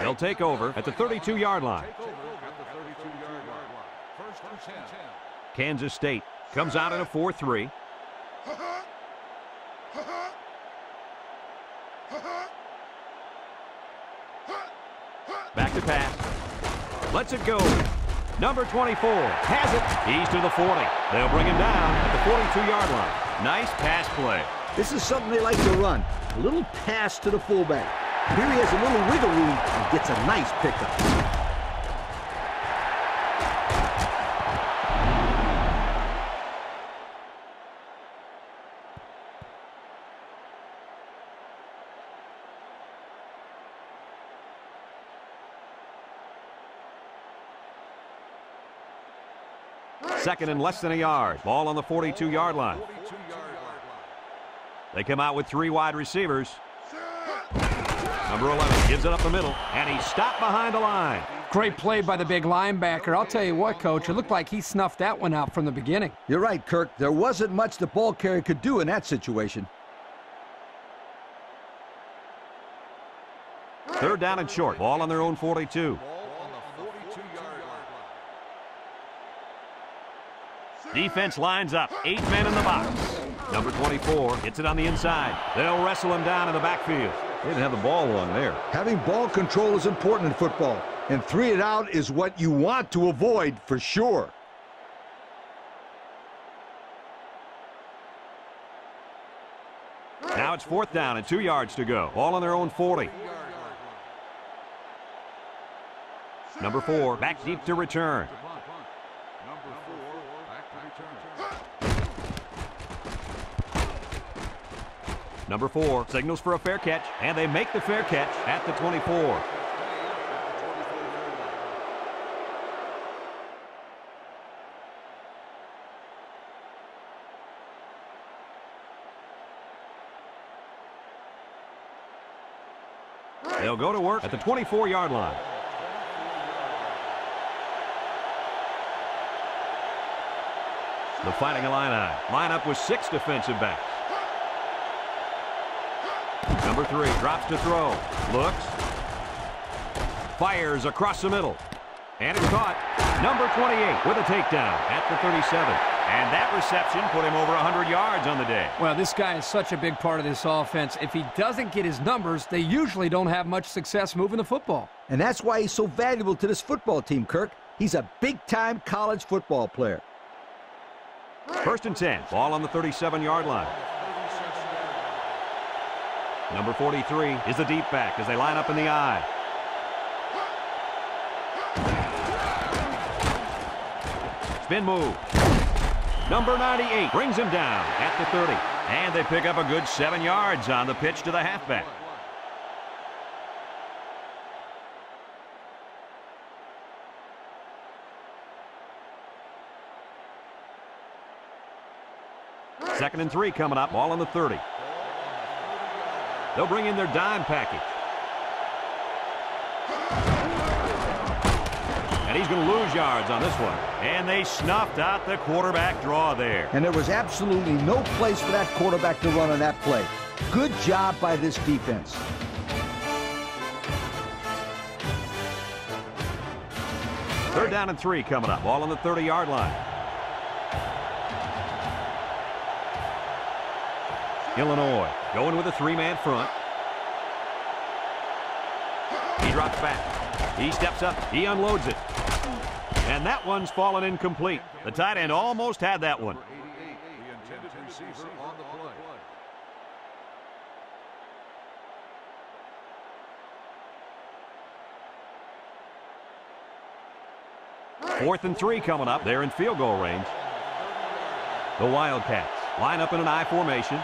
They'll take over at the 32-yard line. Kansas State comes out in a 4-3. to pass. Lets it go. Number 24 has it. He's to the 40. They'll bring him down at the 42-yard line. Nice pass play. This is something they like to run. A little pass to the fullback. Here he has a little wiggle room and gets a nice pickup. Second and less than a yard. Ball on the 42-yard line. They come out with 3 wide receivers. Number 11 gives it up the middle, and he's stopped behind the line. Great play by the big linebacker. I'll tell you what, Coach, it looked like he snuffed that one out from the beginning. You're right, Kirk. There wasn't much the ball carrier could do in that situation. Third down and short. Ball on their own 42. Defense lines up. 8 men in the box. Number 24 hits it on the inside. They'll wrestle him down in the backfield. They didn't have the ball long there. Having ball control is important in football, and 3 and out is what you want to avoid for sure. Now it's 4th down and 2 yards to go. Ball on their own 40. Number 4 back deep to return. Number 4 signals for a fair catch, and they make the fair catch at the 24. They'll go to work at the 24-yard line. The Fighting Illini line up with 6 defensive backs. Number 3 drops to throw. Looks. Fires across the middle. And it's caught. Number 28 with a takedown at the 37. And that reception put him over 100 yards on the day. Well, this guy is such a big part of this offense. If he doesn't get his numbers, they usually don't have much success moving the football. And that's why he's so valuable to this football team, Kirk. He's a big-time college football player. 1st and 10. Ball on the 37-yard line. Number 43 is the deep back as they line up in the I. Spin move. Number 98 brings him down at the 30. And they pick up a good 7 yards on the pitch to the halfback. Second and 3 coming up. Ball on the 30. They'll bring in their dime package. And he's going to lose yards on this one. And they snuffed out the quarterback draw there. And there was absolutely no place for that quarterback to run on that play. Good job by this defense. Third down and 3 coming up. Ball on the 30-yard line. Illinois going with a 3-man front. He drops back. He steps up. He unloads it. And that one's fallen incomplete. The tight end almost had that one. The intended receiver on the play. 4th and 3 coming up. They're in field goal range. The Wildcats line up in an I formation.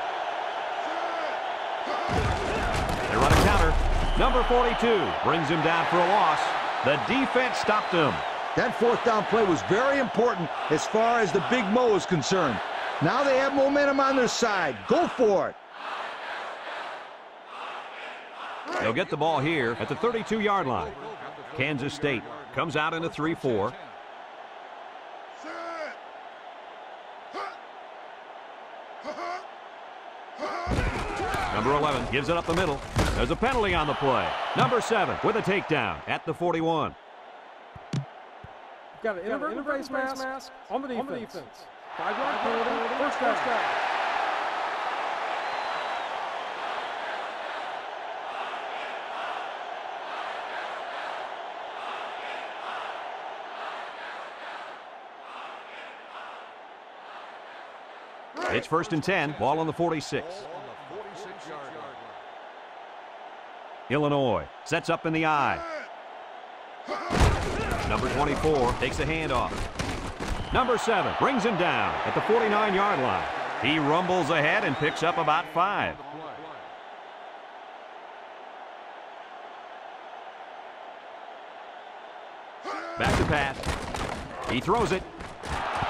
They run a counter. Number 42 brings him down for a loss. The defense stopped him. That 4th down play was very important as far as the Big Mo is concerned. Now they have momentum on their side. Go for it. They'll get the ball here at the 32-yard line. Kansas State comes out in a 3-4. Number 11 gives it up the middle. There's a penalty on the play. Number 7 with a takedown at the 41. Got an inverted face mask on the defense. 5-yard penalty, 1st down. It's 1st and 10, ball on the 46. Illinois sets up in the I. Number 24 takes a handoff. Number 7 brings him down at the 49-yard line. He rumbles ahead and picks up about 5. Back to pass. He throws it.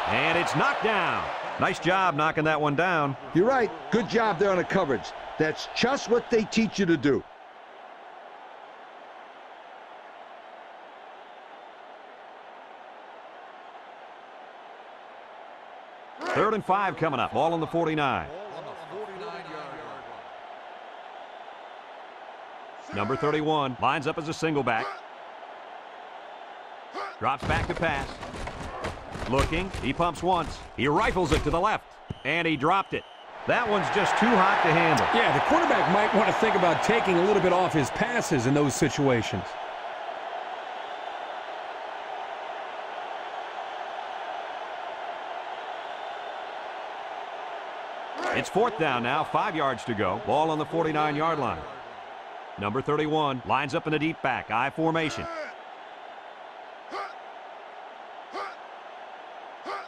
And it's knocked down. Nice job knocking that one down. You're right. Good job there on the coverage. That's just what they teach you to do. 3rd and 5 coming up. Ball on the 49. Number 31 lines up as a single back. Drops back to pass. Looking. He pumps once. He rifles it to the left. And he dropped it. That one's just too hot to handle. Yeah, the quarterback might want to think about taking a little bit off his passes in those situations. It's 4th down now, 5 yards to go. Ball on the 49-yard line. Number 31 lines up in the deep back, I formation.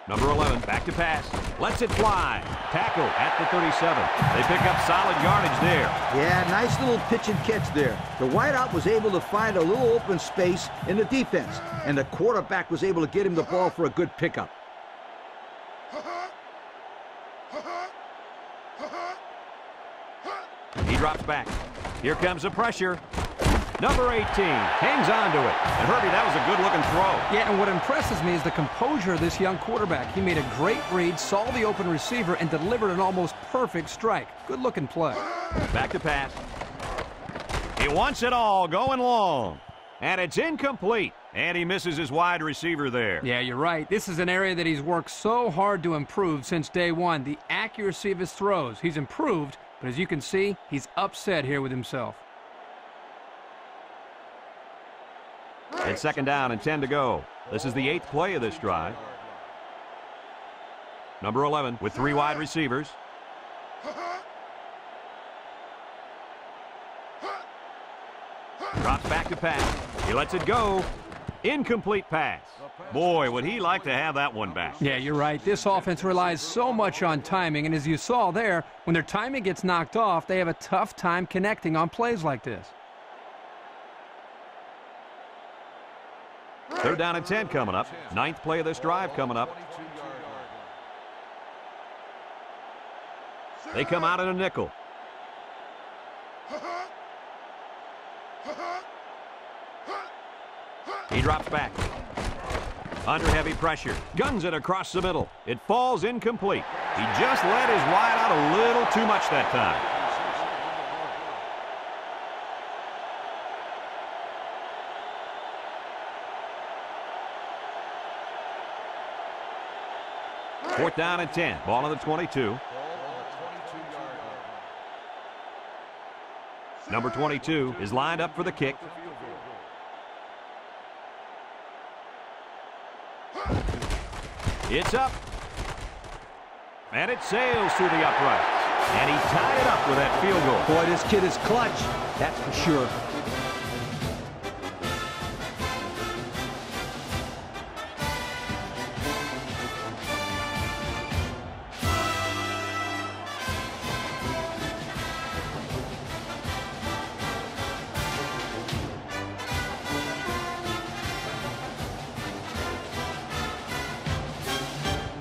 Number 11 back to pass. Lets it fly. Tackle at the 37. They pick up solid yardage there. Yeah, nice little pitch and catch there. The wideout was able to find a little open space in the defense, and the quarterback was able to get him the ball for a good pickup. He drops back. Here comes the pressure. Number 18 hangs on to it. And Herbie, that was a good-looking throw. Yeah, and what impresses me is the composure of this young quarterback. He made a great read, saw the open receiver, and delivered an almost perfect strike. Good-looking play. Back to pass. He wants it all going long. And it's incomplete. And he misses his wide receiver there. Yeah, you're right. This is an area that he's worked so hard to improve since day one. The accuracy of his throws. He's improved, but as you can see, he's upset here with himself. It's 2nd down and 10 to go. This is the 8th play of this drive. Number 11 with 3 wide receivers. Drops back to pass. He lets it go. Incomplete pass. Boy, would he like to have that one back. Yeah, you're right. This offense relies so much on timing, and as you saw there, when their timing gets knocked off, they have a tough time connecting on plays like this. 3rd down and 10 coming up. 9th play of this drive coming up. They come out in a nickel. He drops back. Under heavy pressure. Guns it across the middle. It falls incomplete. He just let his wide out a little too much that time. Fourth down and 10. Ball on the 22. Number 22 is lined up for the kick. It's up. And it sails through the uprights. And he tied it up with that field goal. Boy, this kid is clutch. That's for sure.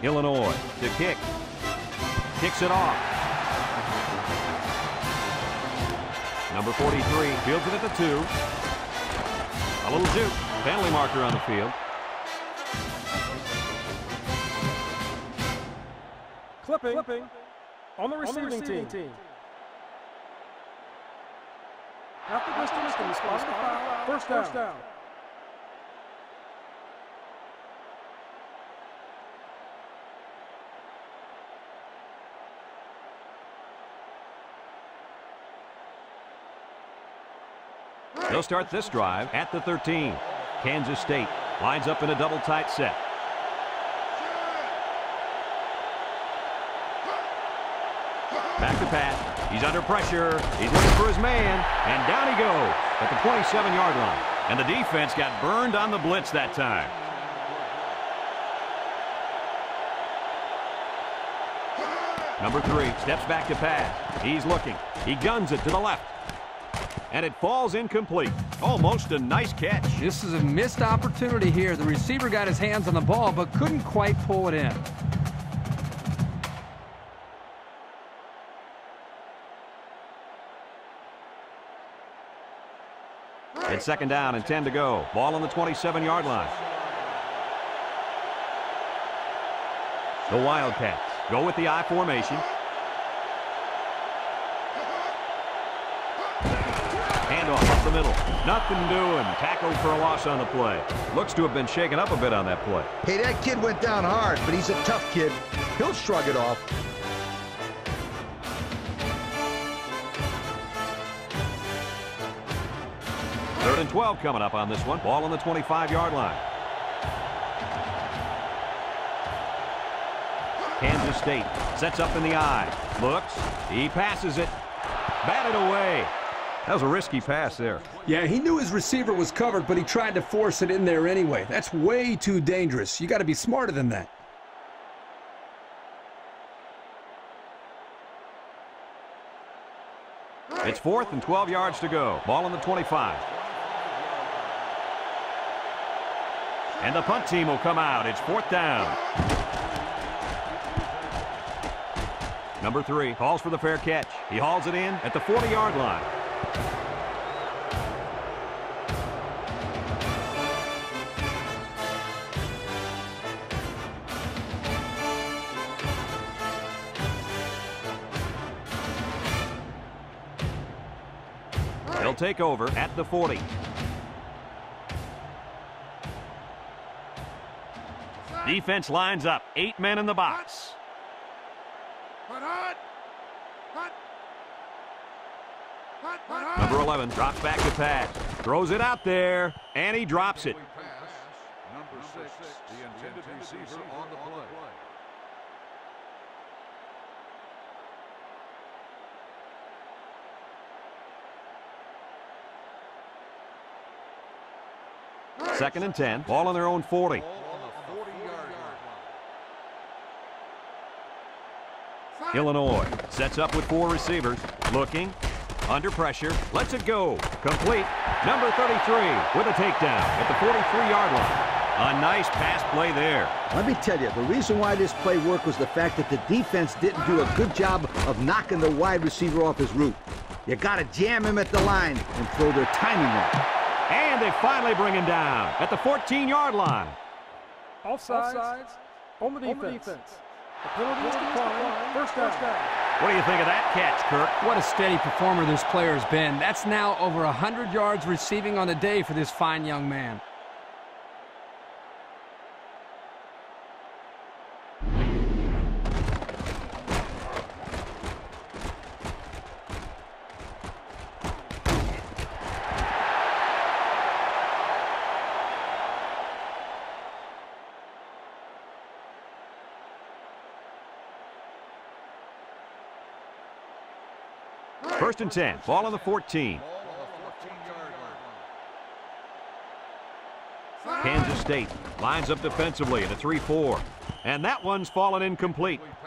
Illinois to kick. Kicks it off. Number 43 fields it at the 2. A little juke. Penalty marker on the field. Clipping on the receiving team. After distance can spot the foul. First down. They'll start this drive at the 13. Kansas State lines up in a double tight set. Back to pass. He's under pressure. He's looking for his man. And down he goes at the 27-yard line. And the defense got burned on the blitz that time. Number 3 steps back to pass. He's looking. He guns it to the left. And it falls incomplete. Almost a nice catch. This is a missed opportunity here. The receiver got his hands on the ball but couldn't quite pull it in. It's 2nd down and 10 to go. Ball on the 27-yard line. The Wildcats go with the I formation. Handoff up the middle. Nothing doing. Tackled for a loss on the play. Looks to have been shaken up a bit on that play. Hey, that kid went down hard, but he's a tough kid. He'll shrug it off. Third and 12 coming up on this one. Ball on the 25-yard line. Kansas State sets up in the I. Looks. He passes it. Batted away. That was a risky pass there. Yeah, he knew his receiver was covered, but he tried to force it in there anyway. That's way too dangerous. You got to be smarter than that. It's 4th and 12 yards to go. Ball on the 25. And the punt team will come out. It's 4th down. Number 3 calls for the fair catch. He hauls it in at the 40-yard line. He'll take over at the 40. Defense lines up. 8 men in the box. Number 11 drops back to pass. Throws it out there, and he drops it. Number 6, the intended receiver on the play. Second and 10. Ball on their own 40. Illinois sets up with 4 receivers. Looking. Under pressure. Lets it go. Complete. Number 33 with a takedown at the 43-yard line. A nice pass play there. Let me tell you, the reason why this play worked was the fact that the defense didn't do a good job of knocking the wide receiver off his route. You got to jam him at the line and throw their timing wrong. And they finally bring him down at the 14-yard line. Offsides on the defense. The penalty is declined. First down. What do you think of that catch, Kirk? What a steady performer this player has been. That's now over 100 yards receiving on the day for this fine young man. First and 10. Ball on the 14. Kansas State lines up defensively at a 3-4. And that one's fallen incomplete. Number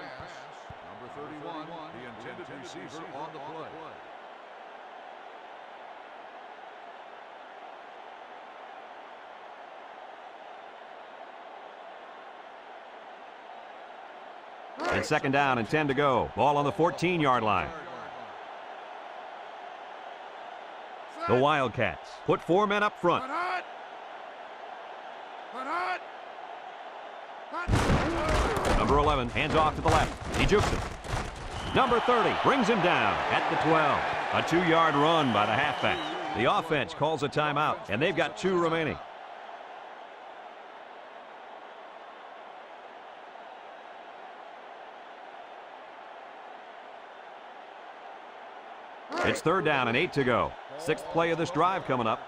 31, the intended receiver on the play. And 2nd down and 10 to go. Ball on the 14-yard line. The Wildcats put 4 men up front. Number 11 hands off to the left. He jukes him. Number 30 brings him down at the 12. A 2-yard run by the halfback. The offense calls a timeout, and they've got 2 remaining. It's 3rd down and 8 to go. 6th play of this drive coming up.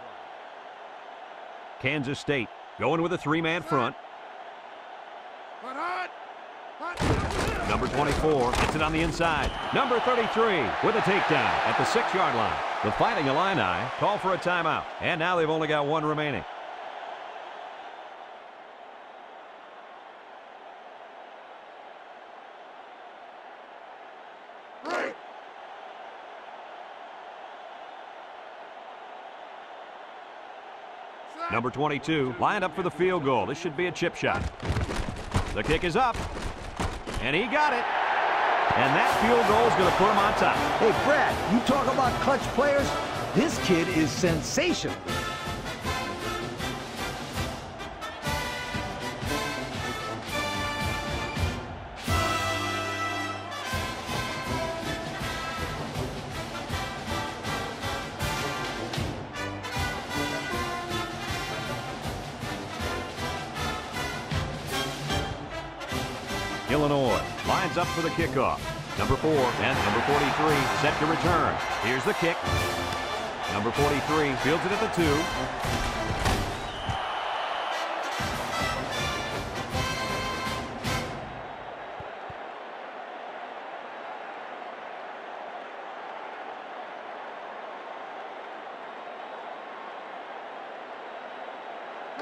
Kansas State going with a 3-man front. Number Number 24 gets it on the inside. Number 33 with a takedown at the 6-yard line. The Fighting Illini call for a timeout, and now they've only got one remaining. Number 22 lined up for the field goal. This should be a chip shot. The kick is up, and he got it. And that field goal is going to put him on top. Hey, Brad, you talk about clutch players? This kid is sensational. Illinois lines up for the kickoff. Number 4 and number 43 set to return. Here's the kick. Number 43 fields it at the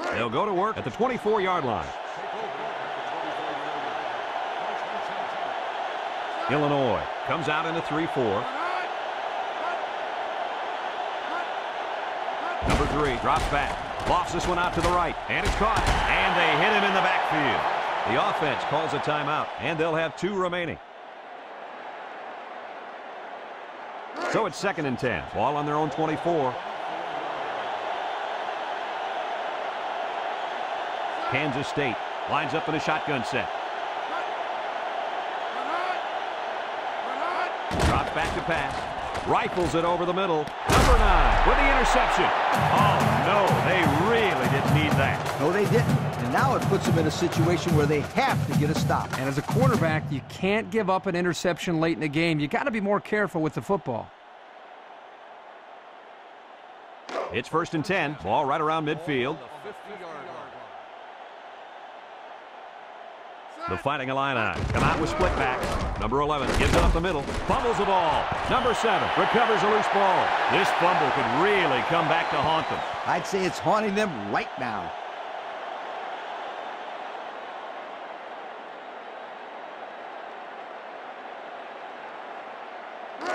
2. They'll go to work at the 24-yard line. Illinois comes out in a 3-4. Number 3 drops back, lofts this one out to the right, and it's caught, and they hit him in the backfield. The offense calls a timeout, and they'll have 2 remaining. So it's 2nd and 10, ball on their own 24. Kansas State lines up in a shotgun set. Drops back to pass. Rifles it over the middle. Number 9 with the interception. Oh, no, they really didn't need that. No, they didn't. And now it puts them in a situation where they have to get a stop. And as a quarterback, you can't give up an interception late in the game. You got to be more careful with the football. It's 1st and 10. Ball right around midfield. The Fighting Illini come out with split backs. Number 11 gives it up the middle. Fumbles the ball. Number 7 recovers a loose ball. This fumble could really come back to haunt them. I'd say it's haunting them right now.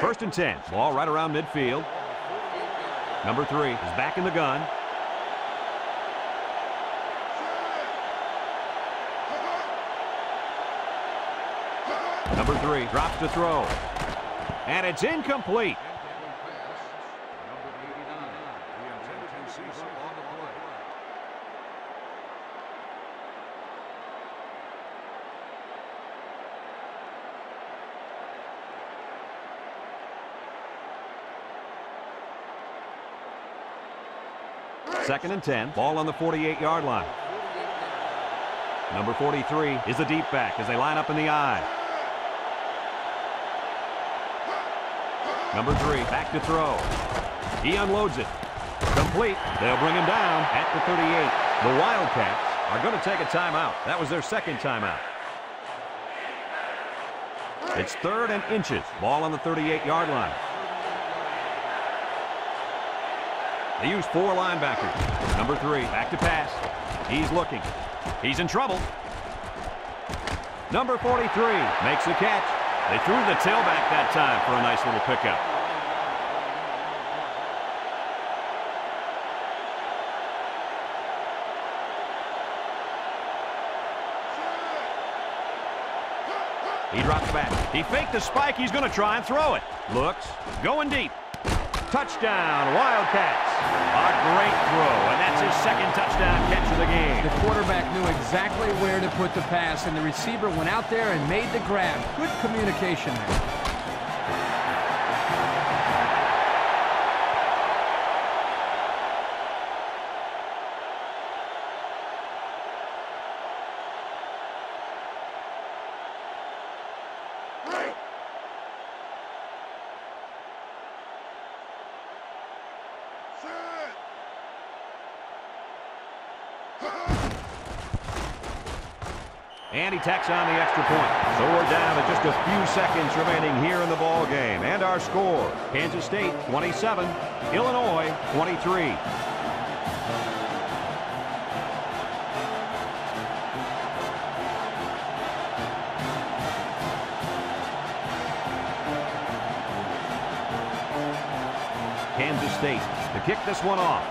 First and 10. Ball right around midfield. Number 3 is back in the gun. Number 3 drops to throw. And it's incomplete. Second and 10. Ball on the 48-yard line. Number 43 is the deep back as they line up in the I. Number 3 back to throw. He unloads it. Complete. They'll bring him down at the 38. The Wildcats are going to take a timeout. That was their 2nd timeout. It's 3rd and inches. Ball on the 38-yard line. They use 4 linebackers. Number 3 back to pass. He's looking. He's in trouble. Number 43 makes the catch. They threw the tailback that time for a nice little pickup. He drops back. He faked the spike. He's going to try and throw it. Looks. Going deep. Touchdown, Wildcats. A great throw, and that's his 2nd touchdown catch of the game. The quarterback knew exactly where to put the pass, and the receiver went out there and made the grab. Good communication there. And he tacks on the extra point. So we're down to just a few seconds remaining here in the ball game. And our score, Kansas State 27, Illinois 23. Kansas State to kick this one off.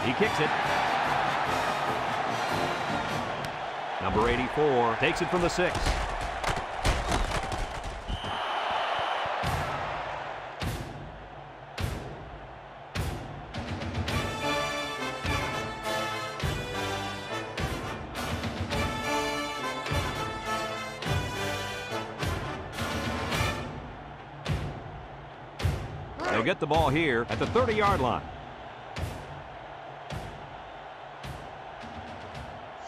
He kicks it. Number 84 takes it from the 6. They'll get the ball here at the 30-yard line.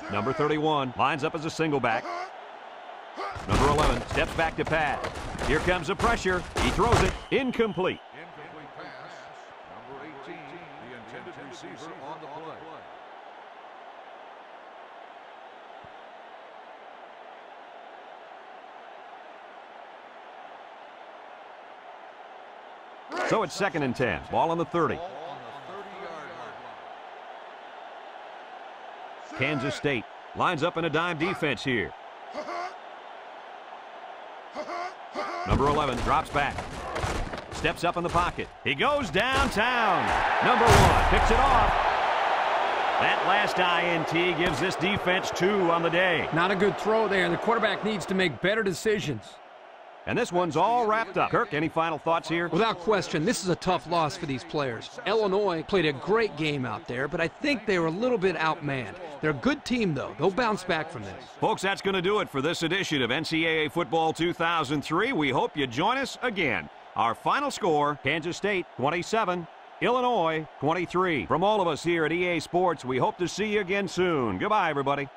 Number 31 lines up as a single back. Number 11 steps back to pass. Here comes the pressure. He throws it incomplete. Incomplete pass. Number 18, the intended receiver on the play. So it's 2nd and 10. Ball on the 30. Ball on the 30-yard line. Kansas State lines up in a dime defense here. Number 11 drops back. Steps up in the pocket. He goes downtown. Number 1 picks it off. That last INT gives this defense 2 on the day. Not a good throw there, and the quarterback needs to make better decisions. And this one's all wrapped up. Kirk, any final thoughts here? Without question, this is a tough loss for these players. Illinois played a great game out there, but I think they were a little bit outmanned. They're a good team, though. They'll bounce back from this. Folks, that's going to do it for this edition of NCAA Football 2003. We hope you join us again. Our final score, Kansas State 27, Illinois 23. From all of us here at EA Sports, we hope to see you again soon. Goodbye, everybody.